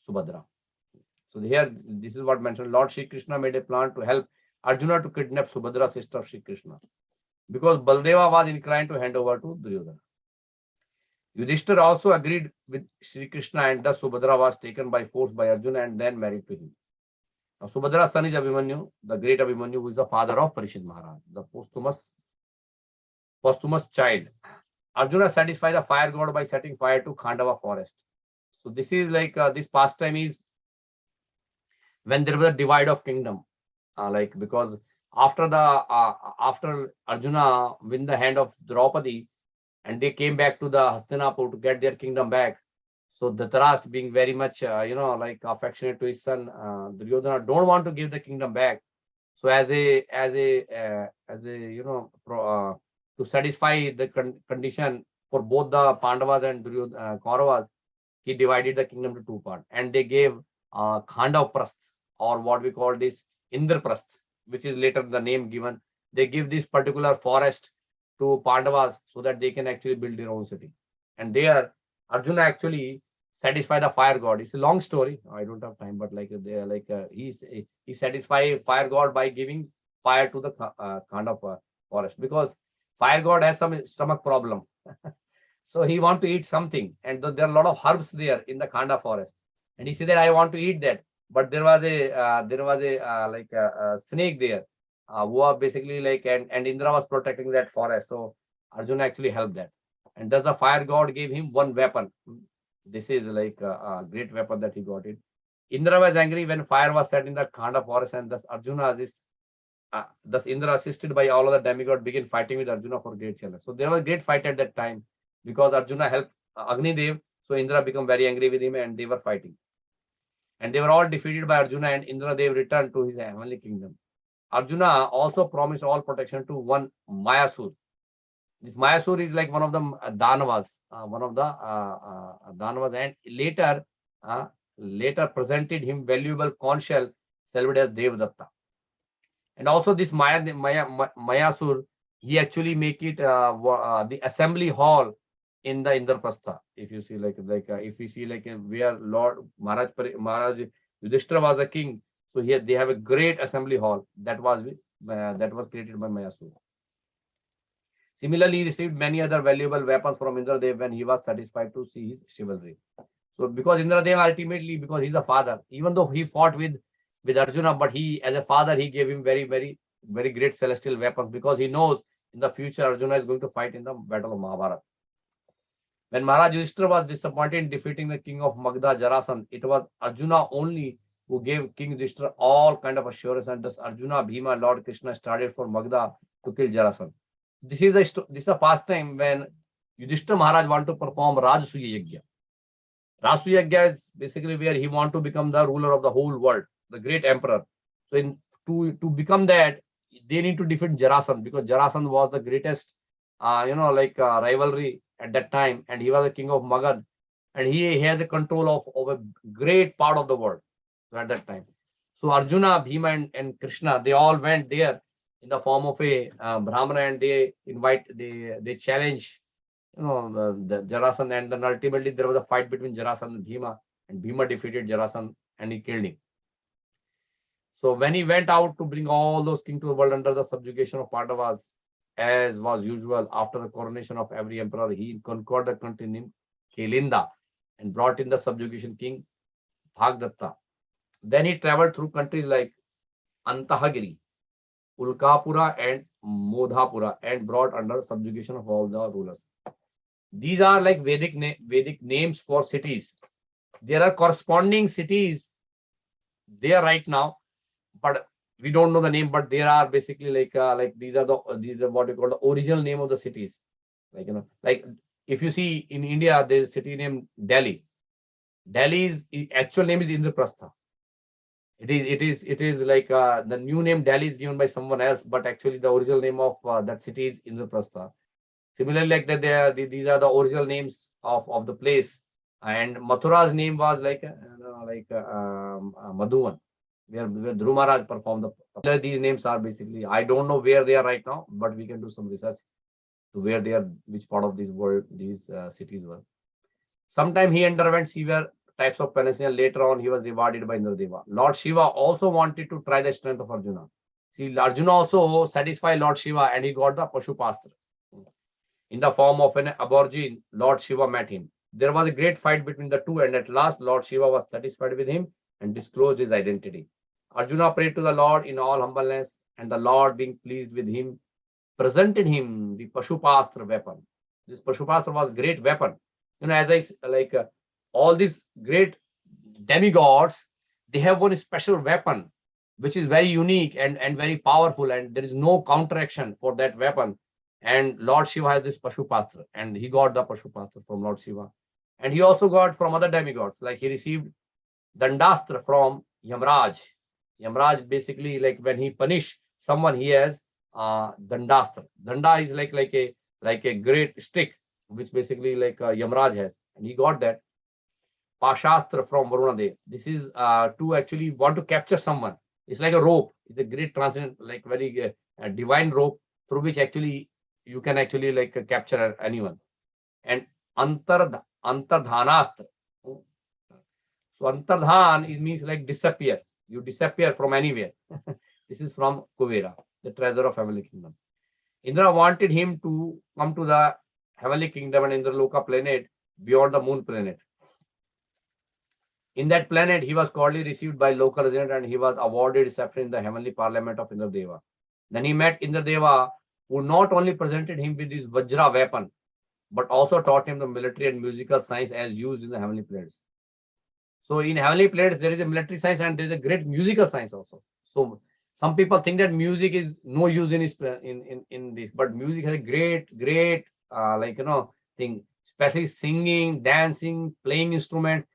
Subhadra. So here, this is what mentioned. Lord Shri Krishna made a plan to help Arjuna to kidnap Subhadra, sister of Shri Krishna, because Baldeva was inclined to hand over to Duryodhana. Yudhishthira also agreed with Shri Krishna, and thus Subhadra was taken by force by Arjuna and then married to him. Now, Subhadra's son is Abhimanyu, the great Abhimanyu, who is the father of Parishit Maharaj, the posthumous child. Arjuna satisfied the fire god by setting fire to Khandava forest. So this is this pastime is when there was a divide of kingdom, because after Arjuna win the hand of Draupadi, and they came back to the Hastinapur to get their kingdom back. So Dhritarashtra, being very much affectionate to his son Duryodhana, don't want to give the kingdom back. So to satisfy the condition for both the Pandavas and Kauravas, he divided the kingdom to two parts, and they gave Khandav Prasth, or what we call this Indraprasth, which is later the name given. They give this particular forest to Pandavas so that they can actually build their own city. And there, Arjuna actually satisfied the fire god. It's a long story. I don't have time, but he satisfied fire god by giving fire to the Khandav forest, because fire god has some stomach problem. So he want to eat something, and there are a lot of herbs there in the Khanda forest, and he said that I want to eat that. But there was a snake there, who was basically and Indra was protecting that forest. So Arjuna actually helped that, and thus the fire god gave him one weapon. This is a great weapon that he got it. Indra was angry when fire was set in the Khanda forest, and thus thus Indra, assisted by all of the demigods, began fighting with Arjuna for great challenge. So there was a great fight at that time, because Arjuna helped Agni Dev. So Indra became very angry with him, and they were fighting. And they were all defeated by Arjuna, and Indra Dev returned to his heavenly kingdom. Arjuna also promised all protection to one Mayasur. This Mayasur is like one of the Danavas, and later presented him valuable conch shell celebrated as Devdatta. And also this Mayasur, he actually make it the assembly hall in the Indraprastha. If you see if we see where Lord Maharaj Yudhishthira was the king, so here they have a great assembly hall that was created by Mayasur. Similarly, he received many other valuable weapons from Indradev when he was satisfied to see his chivalry. So because Indradev ultimately, because he's a father, even though he fought with Arjuna, but he, as a father, he gave him very, very, very great celestial weapons, because he knows in the future Arjuna is going to fight in the battle of Mahabharata. When Maharaj Yudhishthira was disappointed in defeating the king of Magda, Jarasandh, it was Arjuna only who gave King Yudhishthira all kind of assurance, and thus Arjuna, Bhima, Lord Krishna started for Magda to kill Jarasandh. This is a pastime when Yudhishthira Maharaj want to perform Rajasuya Yajna. Rajasuya Yajna is basically where he want to become the ruler of the whole world, the great emperor. So to become that, they need to defeat Jarasandh, because Jarasandh was the greatest rivalry at that time, and he was the king of Magad, and he has a control of a great part of the world. at that time. So Arjuna, Bhima, and Krishna, they all went there in the form of a Brahmana, and they challenge, the Jarasandha, and then ultimately there was a fight between Jarasandha and Bhima defeated Jarasandha and he killed him. So when he went out to bring all those kings to the world under the subjugation of Pandavas, as was usual after the coronation of every emperor, he conquered the country named Kelinda and brought in the subjugation king Bhagdatta. Then he traveled through countries like Antahagiri, Ulkapura, and Modhapura and brought under subjugation of all the rulers. These are like Vedic names for cities. There are corresponding cities there right now, but we don't know the name. But there are basically like these are what you call the original name of the cities. Like if you see in India, there is a city named Delhi. Delhi's actual name is Indraprastha. It is like the new name Delhi is given by someone else, but actually the original name of that city is Indraprastha. Similarly, like that, these are the original names of the place. And Mathura's name was Madhuvan, where Dhruv Maharaj performed these names are basically, I don't know where they are right now, but we can do some research to where they are, which part of this world these cities were. Sometime he underwent severe types of penance. Later on, he was rewarded by Indradeva. Lord Shiva also wanted to try the strength of Arjuna. See, Arjuna also satisfied Lord Shiva and he got the Pashupastra. In the form of an aborigine, Lord Shiva met him. There was a great fight between the two, and at last Lord Shiva was satisfied with him and disclosed his identity. Arjuna prayed to the Lord in all humbleness, and the Lord, being pleased with him, presented him the Pashupastra weapon. This Pashupastra was a great weapon. As I all these great demigods, they have one special weapon which is very unique and very powerful, and there is no counteraction for that weapon. And Lord Shiva has this Pashupastra, and he got the Pashupastra from Lord Shiva. And he also got from other demigods, like he received Dandastra from Yamraj. Yamraj basically, like when he punish someone, he has Dandastra. Danda is like a great stick, which basically like Yamraj has, and he got that. Pashastra from Varunadev. This is to actually want to capture someone. It's like a rope. It's a great transcendent, like very divine rope through which actually you can actually like capture anyone. And Antardhanastra. So Antardhan means like disappear. You disappear from anywhere. This is from Kuvera, the treasure of heavenly kingdom. Indra wanted him to come to the heavenly kingdom and Indraloka planet beyond the moon planet. In that planet, he was cordially received by local residents and he was awarded scepter in the heavenly parliament of Indradeva. Then he met Indradeva, who not only presented him with his Vajra weapon, but also taught him the military and musical science as used in the heavenly planets. So in heavenly planets, there is a military science and there is a great musical science also. So some people think that music is no use in this, but music has a great thing, especially singing, dancing, playing instruments.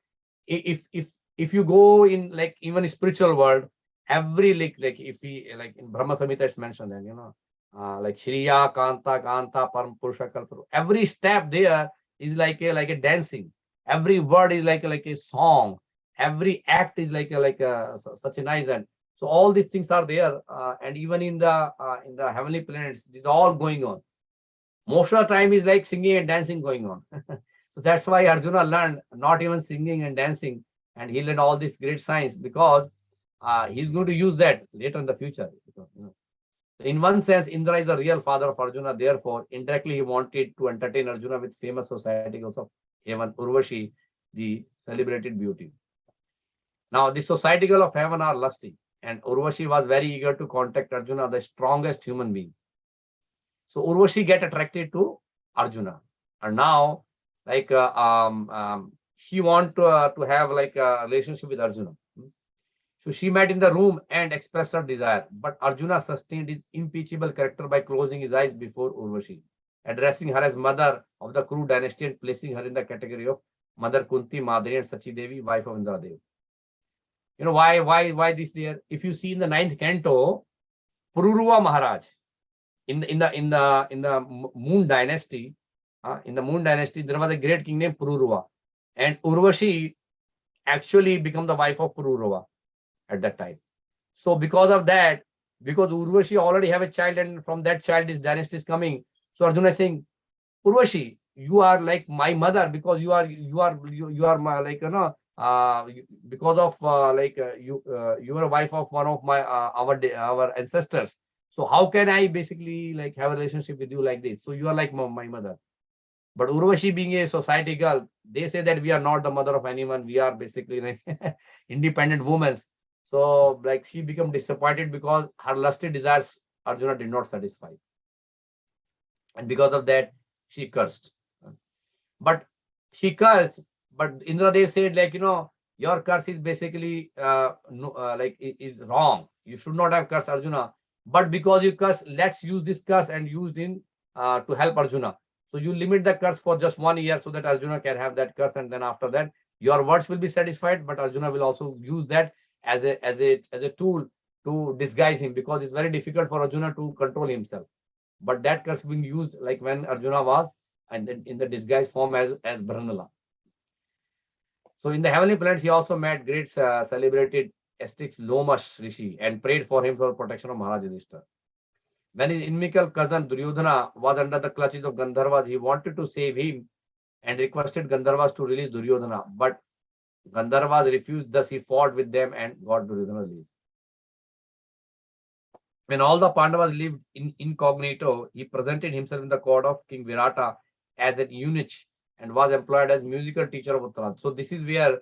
If you go in like even spiritual world, every like if we like in Brahma Samhita it's mentioned then like Shriya Kanta Kanta Param Purusha Kalpa. Every step there is like a dancing. Every word is like a song. Every act is like such a nice and so all these things are there and even in the heavenly planets, it's all going on. Most of the time is like singing and dancing going on. So that's why Arjuna learned not even singing and dancing, and he learned all this great science because he's going to use that later in the future. Because, in one sense, Indra is the real father of Arjuna. Therefore, indirectly, he wanted to entertain Arjuna with famous society of heaven, Urvashi, the celebrated beauty. Now, the society girl of heaven are lusty, and Urvashi was very eager to contact Arjuna, the strongest human being. So Urvashi get attracted to Arjuna, and now like she want to have like a relationship with Arjuna. So she met in the room and expressed her desire, but Arjuna sustained his impeachable character by closing his eyes before Urvashi, addressing her as mother of the Kuru dynasty and placing her in the category of Mother Kunti, Madri, and Sachi Devi, wife of Indradev. Why this there? If you see in the 9th canto, Pururuva Maharaj in the Moon dynasty. In the Moon dynasty, there was a great king named Pururuva, and Urvashi actually became the wife of Pururuva. at that time. So because of that, because Urvashi already have a child, and from that child this dynasty is coming. So Arjuna is saying, Urvashi, you are like my mother, because you are my, like, because of you are a wife of one of my our ancestors. So how can I basically like have a relationship with you like this? So you are like my mother. But Urvashi being a society girl, they say that we are not the mother of anyone. We are basically like independent women. So like she became disappointed because her lusty desires Arjuna did not satisfy. And because of that, she cursed. But she cursed, but Indradev said, like, your curse is basically is wrong. You should not have cursed Arjuna. But because you curse, let's use this curse and use in to help Arjuna. So you limit the curse for just 1 year so that Arjuna can have that curse, and then after that, your words will be satisfied, but Arjuna will also use that as a tool to disguise him, because it's very difficult for Arjuna to control himself. But that curse being used like when Arjuna was and then in the disguised form as Brahmanala. So in the heavenly planets, he also met great celebrated Styx Lomas Rishi and prayed for him for protection of Maharaj Yudhishthira. When his inimical cousin Duryodhana was under the clutches of Gandharvas, he wanted to save him and requested Gandharvas to release Duryodhana. But Gandharvas refused, thus he fought with them and got Duryodhana released. When all the Pandavas lived in incognito, he presented himself in the court of King Virata as an eunuch and was employed as musical teacher of Uttara. So this is where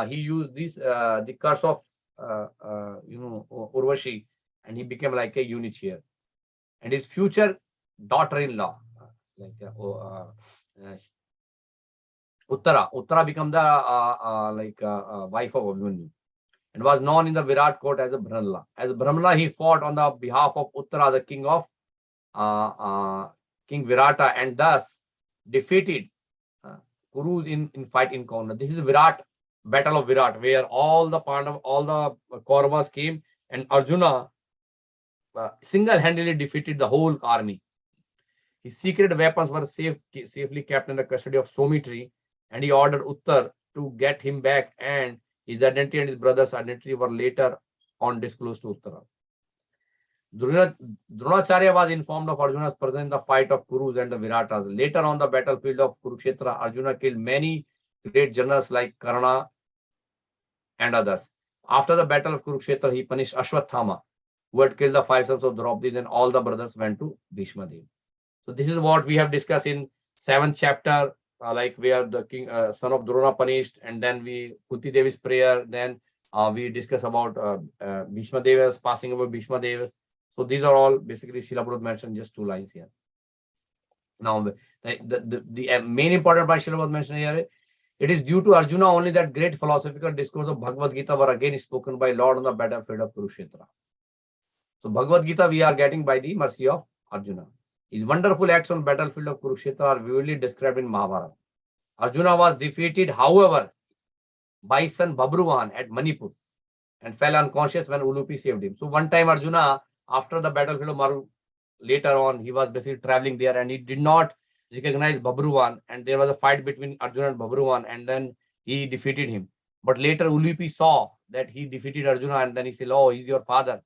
he used this the curse of Urvashi, and he became like a eunuch here. And his future daughter-in-law, Uttara became the wife of Abhimanyu, and was known in the Virat court as a Brahmanala. As Brahmanala, he fought on the behalf of Uttara, the king of King Virata, and thus defeated Kurus in fight in Kauna. This is Virat, battle of Virat, where all the Kauravas came, and Arjuna single-handedly defeated the whole army. His secret weapons were safely kept in the custody of Somitri, and he ordered Uttar to get him back, and his identity and his brother's identity were later on disclosed to Uttara. Dronacharya was informed of Arjuna's presence in the fight of Kurus and the Viratas. Later on the battlefield of Kurukshetra, Arjuna killed many great generals like Karna and others. After the battle of Kurukshetra, he punished Ashwathama, who had killed the 5 sons of Draupadi. Then all the brothers went to Bhishma Dev. So this is what we have discussed in 7th chapter, like where the king, son of Drona punished, and then Kunti Devi's prayer. Then we discuss about Bhishma Deva's passing over Bhishma Deva's. So these are all basically Srila Prabhupada mentioned just 2 lines here. Now the main important point Srila Prabhupada mentioned here, it is due to Arjuna only that great philosophical discourse of Bhagavad Gita were again spoken by Lord on the battlefield of Kurukshetra. So Bhagavad Gita we are getting by the mercy of Arjuna. His wonderful acts on battlefield of Kurukshetra are vividly described in Mahabharata. Arjuna was defeated, however, by his son Babruvan at Manipur and fell unconscious when Ulupi saved him. So one time Arjuna, after the battlefield of Maru, later on, he was basically traveling there and he did not recognize Babruvan, and there was a fight between Arjuna and Babruvan, and then he defeated him. But later Ulupi saw that he defeated Arjuna, and then he said, "Oh, he's your father."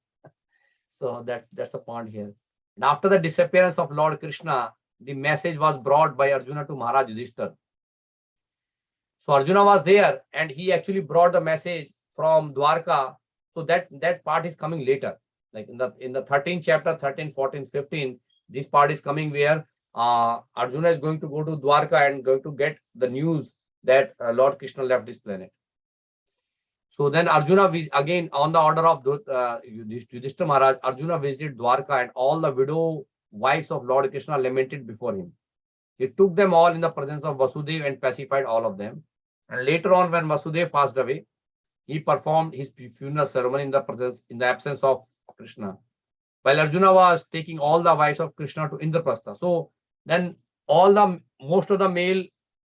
So that's the point here. And after the disappearance of Lord Krishna, the message was brought by Arjuna to Maharaj Yudhishthira. So Arjuna was there, and he actually brought the message from Dwarka. So that part is coming later. Like in the 13th chapter, 13, 14, 15, this part is coming where Arjuna is going to go to Dwarka and going to get the news that Lord Krishna left this planet. So then Arjuna, again on the order of Yudhishthira Maharaj, Arjuna visited Dwarka, and all the widow wives of Lord Krishna lamented before him. He took them all in the presence of Vasudeva and pacified all of them. And later on, when Vasudeva passed away, he performed his funeral ceremony in the absence of Krishna, while Arjuna was taking all the wives of Krishna to Indraprastha. So then most of the male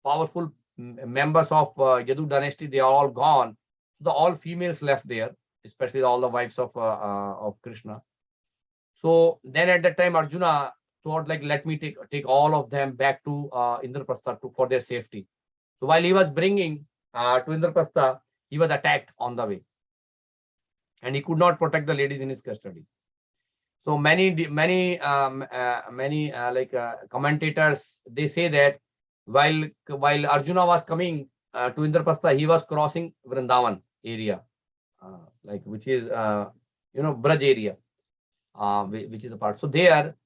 powerful members of Yadu dynasty, they are all gone. So all females left there, especially all the wives of Krishna. So then at that time, Arjuna thought, like, let me take all of them back to Indraprastha for their safety. So while he was bringing to Indraprastha, he was attacked on the way. and he could not protect the ladies in his custody. So many commentators, they say that while Arjuna was coming to Indraprastha, he was crossing Vrindavan area, which is Braj area, which is a part. So there,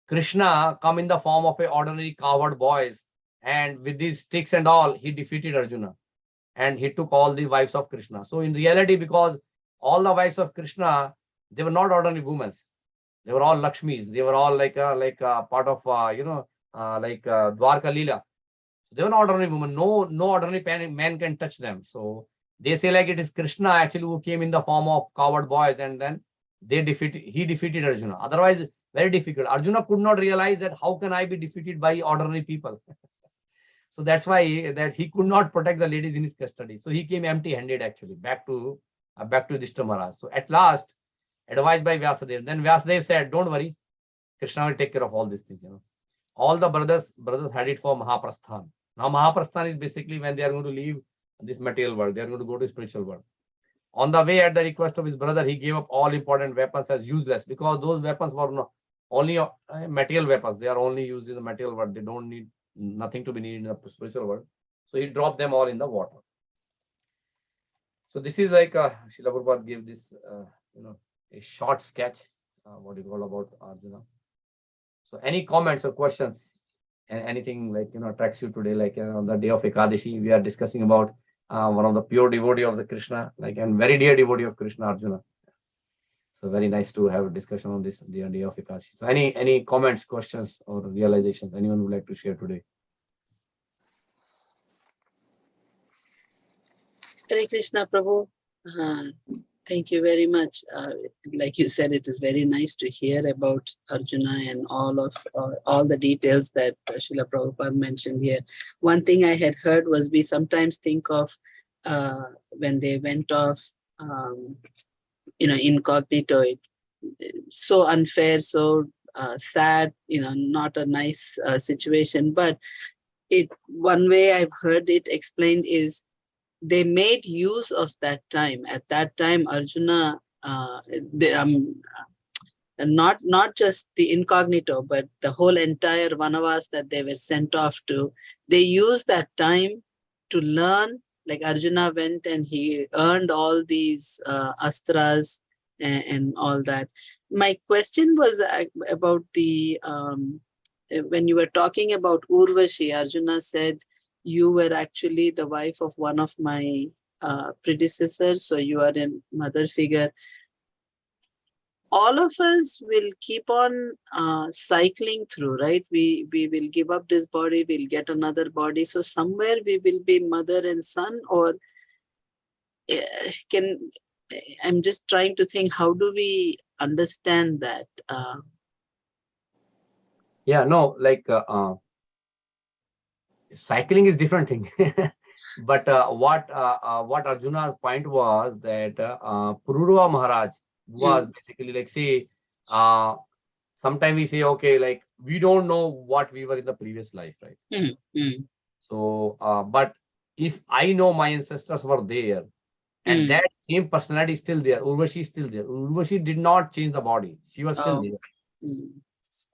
Krishna come in the form of a ordinary coward boys, and with these sticks and all, he defeated Arjuna, and he took all the wives of Krishna. So in reality, because all the wives of Krishna, they were not ordinary women. They were all Lakshmis. They were all like part of Dwarka Leela. They were not ordinary women. No ordinary man can touch them. So they say like it is Krishna actually who came in the form of coward boys, and then he defeated Arjuna. Otherwise, very difficult. Arjuna could not realize that how can I be defeated by ordinary people. So that's why he could not protect the ladies in his custody. So he came empty-handed actually back to Yudhishthira Maharaj. So at last, advised by Vyasadeva, then Vyasadeva said, "Don't worry, Krishna will take care of all these things." All the brothers headed for Mahaprasthan. Now Mahaprasthan is basically when they are going to leave this material world, they are going to go to spiritual world. On the way, at the request of his brother, he gave up all important weapons as useless, because those weapons were not only material weapons. They are only used in the material world. They don't need nothing to be needed in the spiritual world. So he dropped them all in the water. So this is like Srila Prabhupada gave this, a short sketch, what you call about Arjuna. So any comments or questions, and anything like attracts you today, like on the day of Ekadashi, we are discussing about one of the pure devotee of the Krishna, and very dear devotee of Krishna, Arjuna. So very nice to have a discussion on this the day of Ekadashi. So any comments, questions, or realizations anyone would like to share today? Hare Krishna, Prabhu. Thank you very much. Like you said, it is very nice to hear about Arjuna and all the details that Srila Prabhupada mentioned here. One thing I had heard was we sometimes think of when they went off, incognito, so unfair, so sad, not a nice situation. But one way I've heard it explained is they made use of that time. At that time, Arjuna, not just the incognito, but the whole entire Vanavas that they were sent off to, they used that time to learn. Like Arjuna went and he earned all these astras and all that. My question was about when you were talking about Urvashi, Arjuna said, you were actually the wife of one of my predecessors, so you are a mother figure. All of us will keep on cycling through, right? We will give up this body, we'll get another body. So somewhere we will be mother and son, or I'm just trying to think, how do we understand that? Yeah, no, like cycling is different thing. But what Arjuna's point was that Pururava Maharaj was basically like, say, sometimes we say, okay, like we don't know what we were in the previous life, right? So, but if I know my ancestors were there, and that same personality is still there, Urvashi is still there. Urvashi did not change the body; she was still there.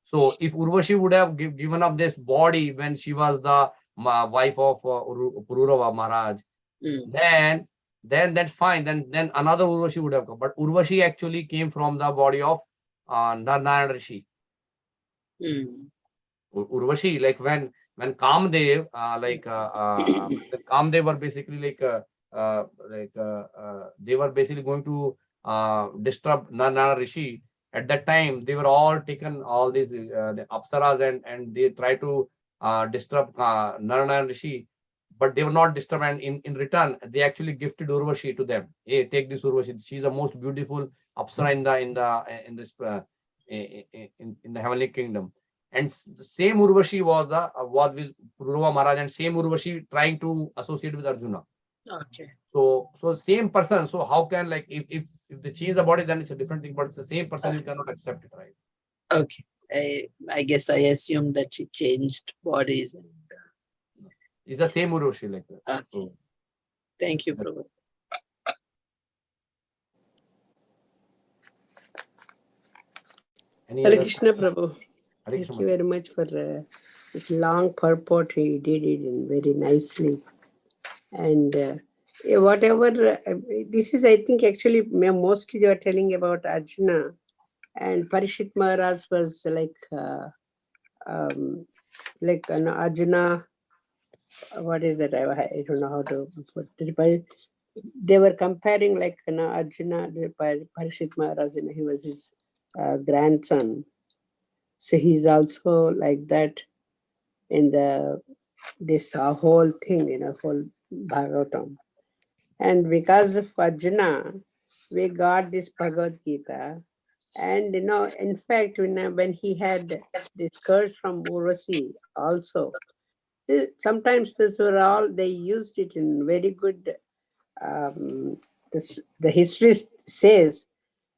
So, if Urvashi would have given up this body when she was the wife of Pururava Maharaj, then that's fine. Then another Urvashi would have come. But Urvashi actually came from the body of Narayana Rishi. Urvashi, like when Kamdev, Kamdev were basically they were basically going to disturb Narayana Rishi. At that time, they were all taken, all these the Apsaras, and they tried to disturb Narayana Rishi, but they were not disturbed. And in return, they actually gifted Urvashi to them. Hey, take this Urvashi. She's the most beautiful Apsara in the heavenly kingdom. And the same Urvashi was with Pururava Maharaj, and same Urvashi trying to associate with Arjuna. Okay. So same person. So how can, like, if they change the body, then it's a different thing. But it's the same person, you cannot accept it, right? Okay. I guess I assume that she changed bodies. It's the same Urvashi, like that. Okay. So, thank you, Prabhu. Any Hare other Krishna question? Prabhu. Hare Thank Krishna you very Mataji. much for this long purport. He did it in very nicely. And whatever, this is, I think, actually, mostly you are telling about Arjuna. And Parishit Maharaj was like Arjuna, what is that? I don't know how to put it, but they were comparing like Arjuna, Parishit Maharaj, he was his grandson. So he's also like that in this whole thing, whole Bhagavatam. And because of Arjuna, we got this Bhagavad Gita. And in fact, when he had this curse from Urvasi also, sometimes this were all, they used it in very good, the history says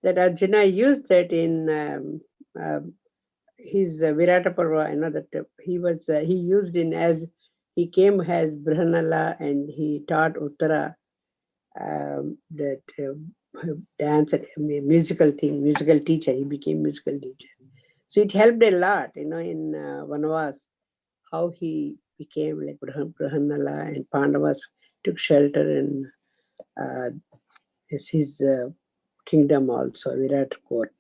that Arjuna used that in his Virata Parva, that he used in as he came as Brihanala and he taught Uttara that dance and musical teacher. He became musical teacher. So it helped a lot, in Vanavas, how he became like Brihanala, and Pandavas took shelter in his kingdom also, Virat court.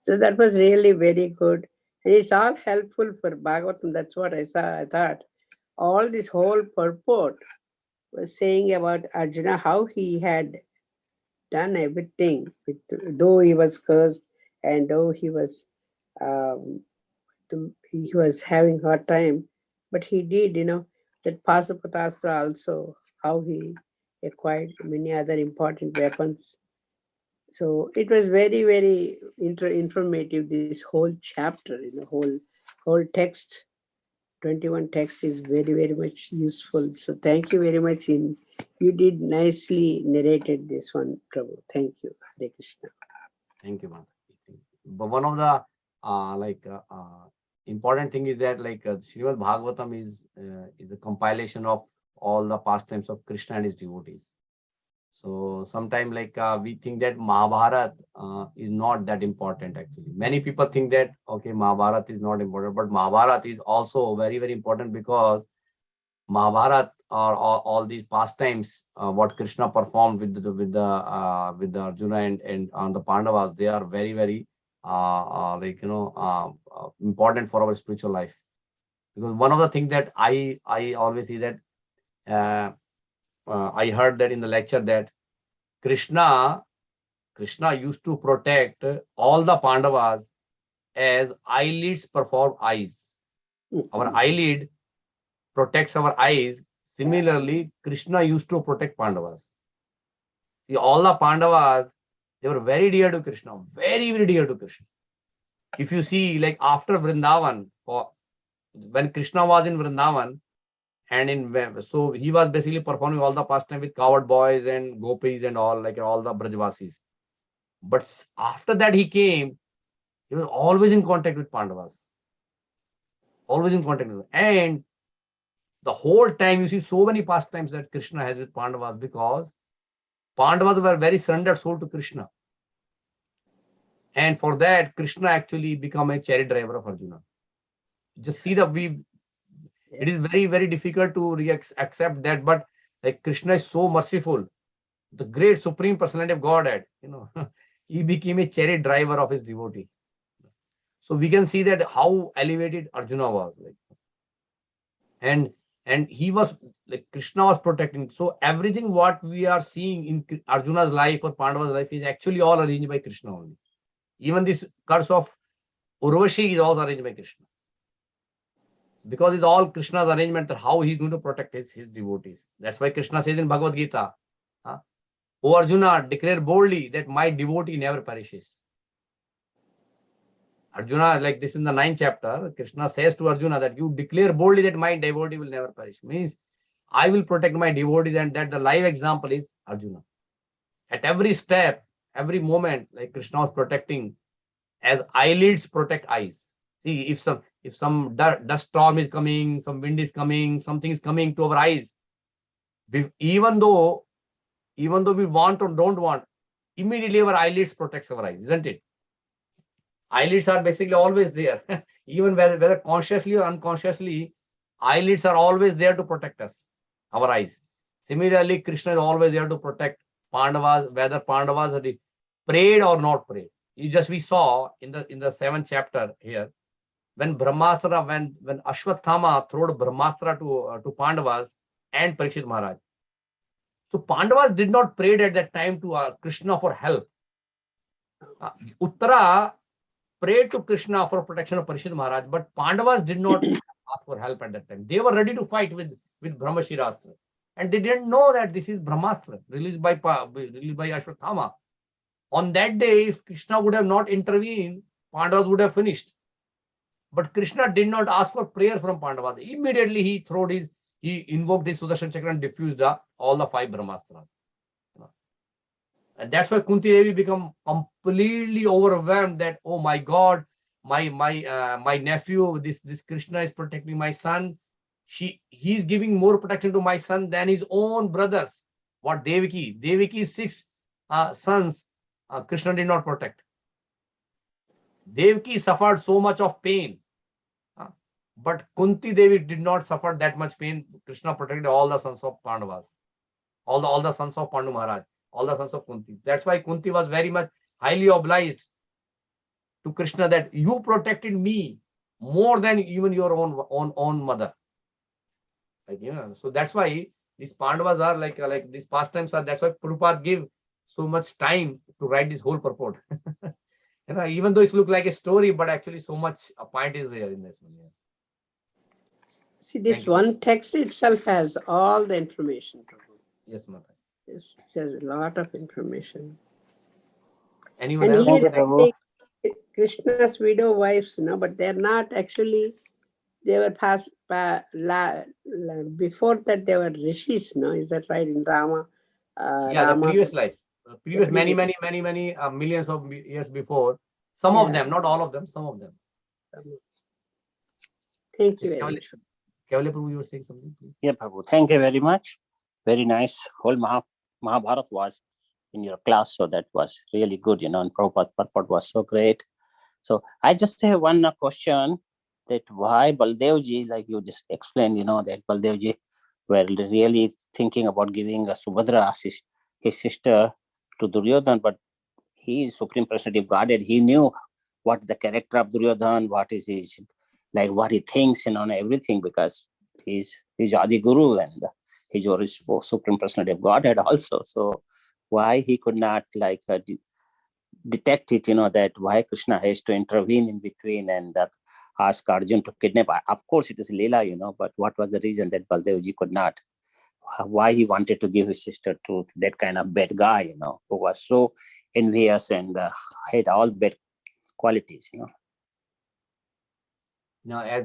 So that was really very good. And it's all helpful for Bhagavatam. That's what I thought. All this whole purport was saying about Arjuna, how he had done everything, though he was cursed and though he was having hard time, but he did, that Pasupatastra also, how he acquired many other important weapons. So it was very, very informative, this whole chapter, whole text, 21 text is very, very much useful. So thank you very much. You did nicely narrated this one, Prabhu. Thank you. Hare Krishna. Thank you, Mataji. But one of the important thing is that Srimad Bhagavatam is a compilation of all the pastimes of Krishna and his devotees. So sometimes we think that Mahabharata is not that important actually. Many people think that, okay, Mahabharata is not important, but Mahabharata is also very, very important because Mahabharata or all these pastimes, what Krishna performed with the Arjuna and on the Pandavas, they are very, very important for our spiritual life. Because one of the things that I always see that I heard that in the lecture that Krishna used to protect all the Pandavas as eyelids perform eyes. Our eyelid protects our eyes. Similarly, Krishna used to protect Pandavas. See, all the Pandavas, they were very dear to Krishna, very, very dear to Krishna. If you see, after Vrindavan, when Krishna was in Vrindavan, so he was basically performing all the pastime with coward boys and gopis and all, all the Brajvasis. But after that he came, he was always in contact with Pandavas. Always in contact with them. And the whole time you see so many pastimes that Krishna has with Pandavas, because Pandavas were very surrendered soul to Krishna. And for that, Krishna actually become a chariot driver of Arjuna. Just see that it is very, very difficult to accept that, but Krishna is so merciful. The great supreme personality of Godhead, he became a chariot driver of his devotee. So we can see that how elevated Arjuna was. And he was, Krishna was protecting. So everything what we are seeing in Arjuna's life or Pandava's life is actually all arranged by Krishna only. Even this curse of Urvashi is also arranged by Krishna. Because it's all Krishna's arrangement, how he's going to protect his devotees. That's why Krishna says in Bhagavad Gita, O Arjuna, declare boldly that my devotee never perishes. Arjuna, like this in the 9th chapter, Krishna says to Arjuna that you declare boldly that my devotee will never perish. Means I will protect my devotees, and that the live example is Arjuna. At every step, every moment, Krishna was protecting as eyelids protect eyes. See, if some dust storm is coming, some wind is coming, something is coming to our eyes, even though we want or don't want, immediately our eyelids protects our eyes, isn't it? Eyelids are basically always there. Even whether consciously or unconsciously, eyelids are always there to protect us, our eyes. Similarly, Krishna is always there to protect Pandavas, whether Pandavas are prayed or not prayed. We saw in the 7th chapter here, when Brahmastra, when Ashwathama threw Brahmastra to Pandavas and Parikshit Maharaj. So Pandavas did not pray at that time to Krishna for help. Uttara prayed to Krishna for protection of Parikshit Maharaj, but Pandavas did not ask for help at that time. They were ready to fight with Brahmashirastra. And they didn't know that this is Brahmastra, released by Ashwathama. On that day, if Krishna would have not intervened, Pandavas would have finished. But Krishna did not ask for prayer from Pandavas. Immediately he invoked his Sudarshan Chakra and diffused all the 5 Brahmastras. And that's why Kunti Devi become completely overwhelmed that, oh my God, my nephew, this Krishna is protecting my son. He's giving more protection to my son than his own brothers. What Devaki's 6 sons, Krishna did not protect. Devaki suffered so much of pain, but Kunti Devi did not suffer that much pain. Krishna protected all the sons of Pandavas, all the sons of Pandu Maharaj, all the sons of Kunti. That's why Kunti was very much highly obliged to Krishna that you protected me more than even your own mother. So that's why these Pandavas are like these pastimes are. That's why Prabhupada gave so much time to write this whole purport. Even though it looks like a story, but actually so much a point is there in this one. Yeah. See, this one text itself has all the information. Yes, Mata. It says a lot of information. Anyone And else? here say Krishna's widow wives, but they're not actually. They were before that they were rishis, no? Is that right in Rama? The previous lives, many millions of years before. Some of them, not all of them. Some of them. Thank you very much. Kevali Prabhu, you were saying something, please? Yeah, Prabhu. Thank you very much. Very nice. Whole Mahabharata was in your class, so that was really good. And Prabhupada purport was so great. So I just have one question, that why Baldevji, like you just explained, that Baldevji were really thinking about giving Subhadra, his sister, to Duryodhan, but he is Supreme Personality of Godhead. He knew what the character of Duryodhan, what is his, like what he thinks, and everything, because he's Adi Guru and he's Supreme Personality of Godhead also. So why he could not detect it, that why Krishna has to intervene in between and ask Arjun to kidnap. Of course, it is Leela, but what was the reason that Baldevji could not? Why he wanted to give his sister to that kind of bad guy, who was so envious and had all bad qualities, Now,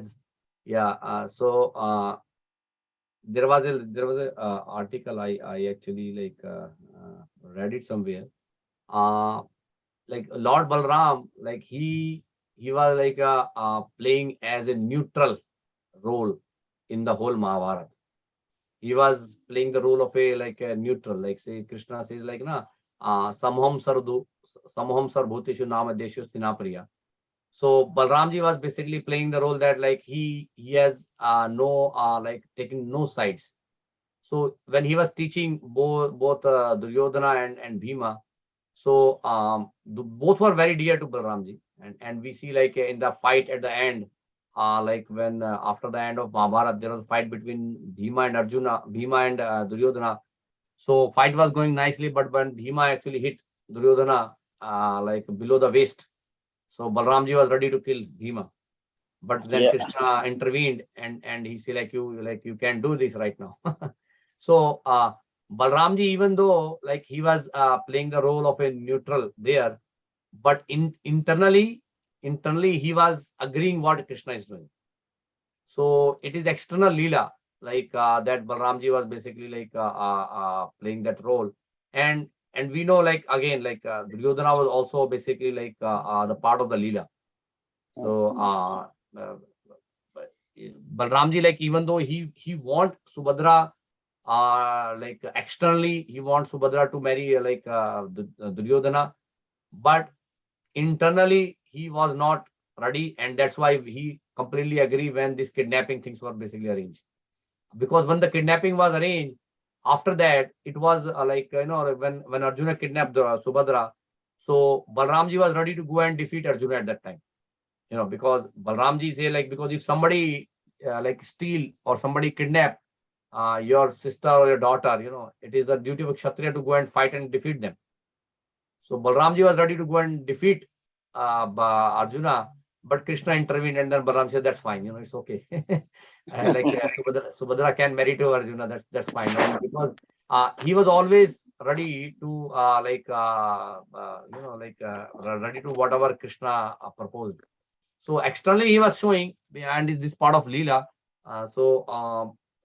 so there was a article I actually read it somewhere. Like Lord Balram, he was playing as a neutral role in the whole Mahabharata. He was playing the role of a neutral, say Krishna says samham sarbhuteshu nama deshu stinapriya. So Balramji was basically playing the role that he has taking no sides. So when he was teaching both Duryodhana and Bhima, so both were very dear to Balramji, and we see in the fight at the end, when after the end of Mahabharata, there was a fight between Bhima and Duryodhana. So fight was going nicely, but when Bhima actually hit Duryodhana below the waist, so Balramji was ready to kill Bhima, but then Krishna intervened and he said you can't do this right now. So Balramji, even though he was playing the role of a neutral there, but internally he was agreeing what Krishna is doing. So it is external Leela that Balramji was basically playing that role, and we know again Duryodhana was also basically the part of the Leela. So Balramji, even though he want Subhadra, externally he wants Subhadra to marry Duryodhana, but internally he was not ready, and that's why he completely agree when these kidnapping things were basically arranged. Because when the kidnapping was arranged, after that it was when Arjuna kidnapped Subhadra, so Balramji was ready to go and defeat Arjuna at that time. Because Balramji say because if somebody steal or somebody kidnap your sister or your daughter, it is the duty of a Kshatriya to go and fight and defeat them. So Balramji was ready to go and defeat Arjuna, but Krishna intervened, and then Balram said, "That's fine. It's okay. Subhadra can marry to Arjuna. That's fine." And because he was always ready to ready to whatever Krishna proposed. So externally he was showing, and is this part of Leela.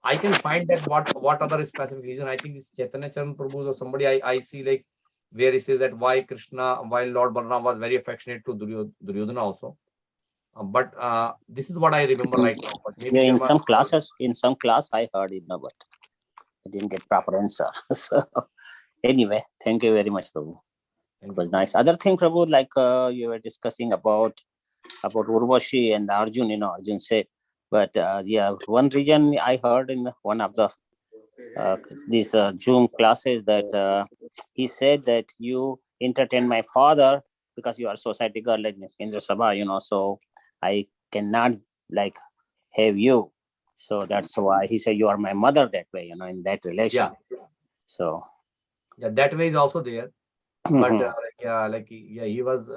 I can find that what other specific reason. I think it's Chaitanya Charan Prabhu or somebody I see where he says that why Lord Balaram was very affectionate to Duryodhana also. But this is what I remember right now. But maybe Yeah, in some class I heard it, but I didn't get proper answer. So anyway, thank you very much, Prabhu. It was nice. Other thing, Prabhu, you were discussing about Urvashi and Arjun, Arjun said. But one reason I heard in one of the these June classes that he said that you entertain my father because you are society girl in the Sabha, so I cannot have you. So that's why he said you are my mother that way, in that relation. Yeah. So yeah, that way is also there. But he was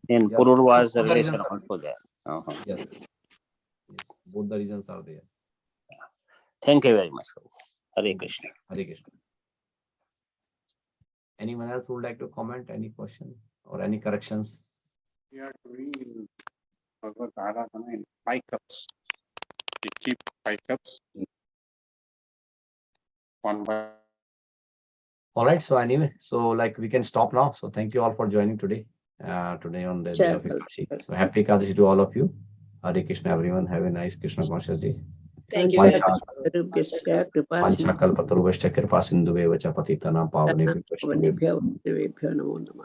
in Purur was a both the relation reasons are also there. yes, both the reasons are there. Thank you very much, Prabhu. Hare Krishna. Hare Krishna. Anyone else would like to comment? Any question or any corrections? We are doing Bhagavad Aradhana in 5 cups. We keep 5 cups. One by. All right. So anyway, we can stop now. So thank you all for joining today. Today on the day of Ekadashi. So happy Ekadashi to all of you. Hare Krishna, everyone. Have a nice Krishna conscious day. Thank you. Panchakalpatarubhashya kripa sindhuve vacha patitanam pavane Namo Namah.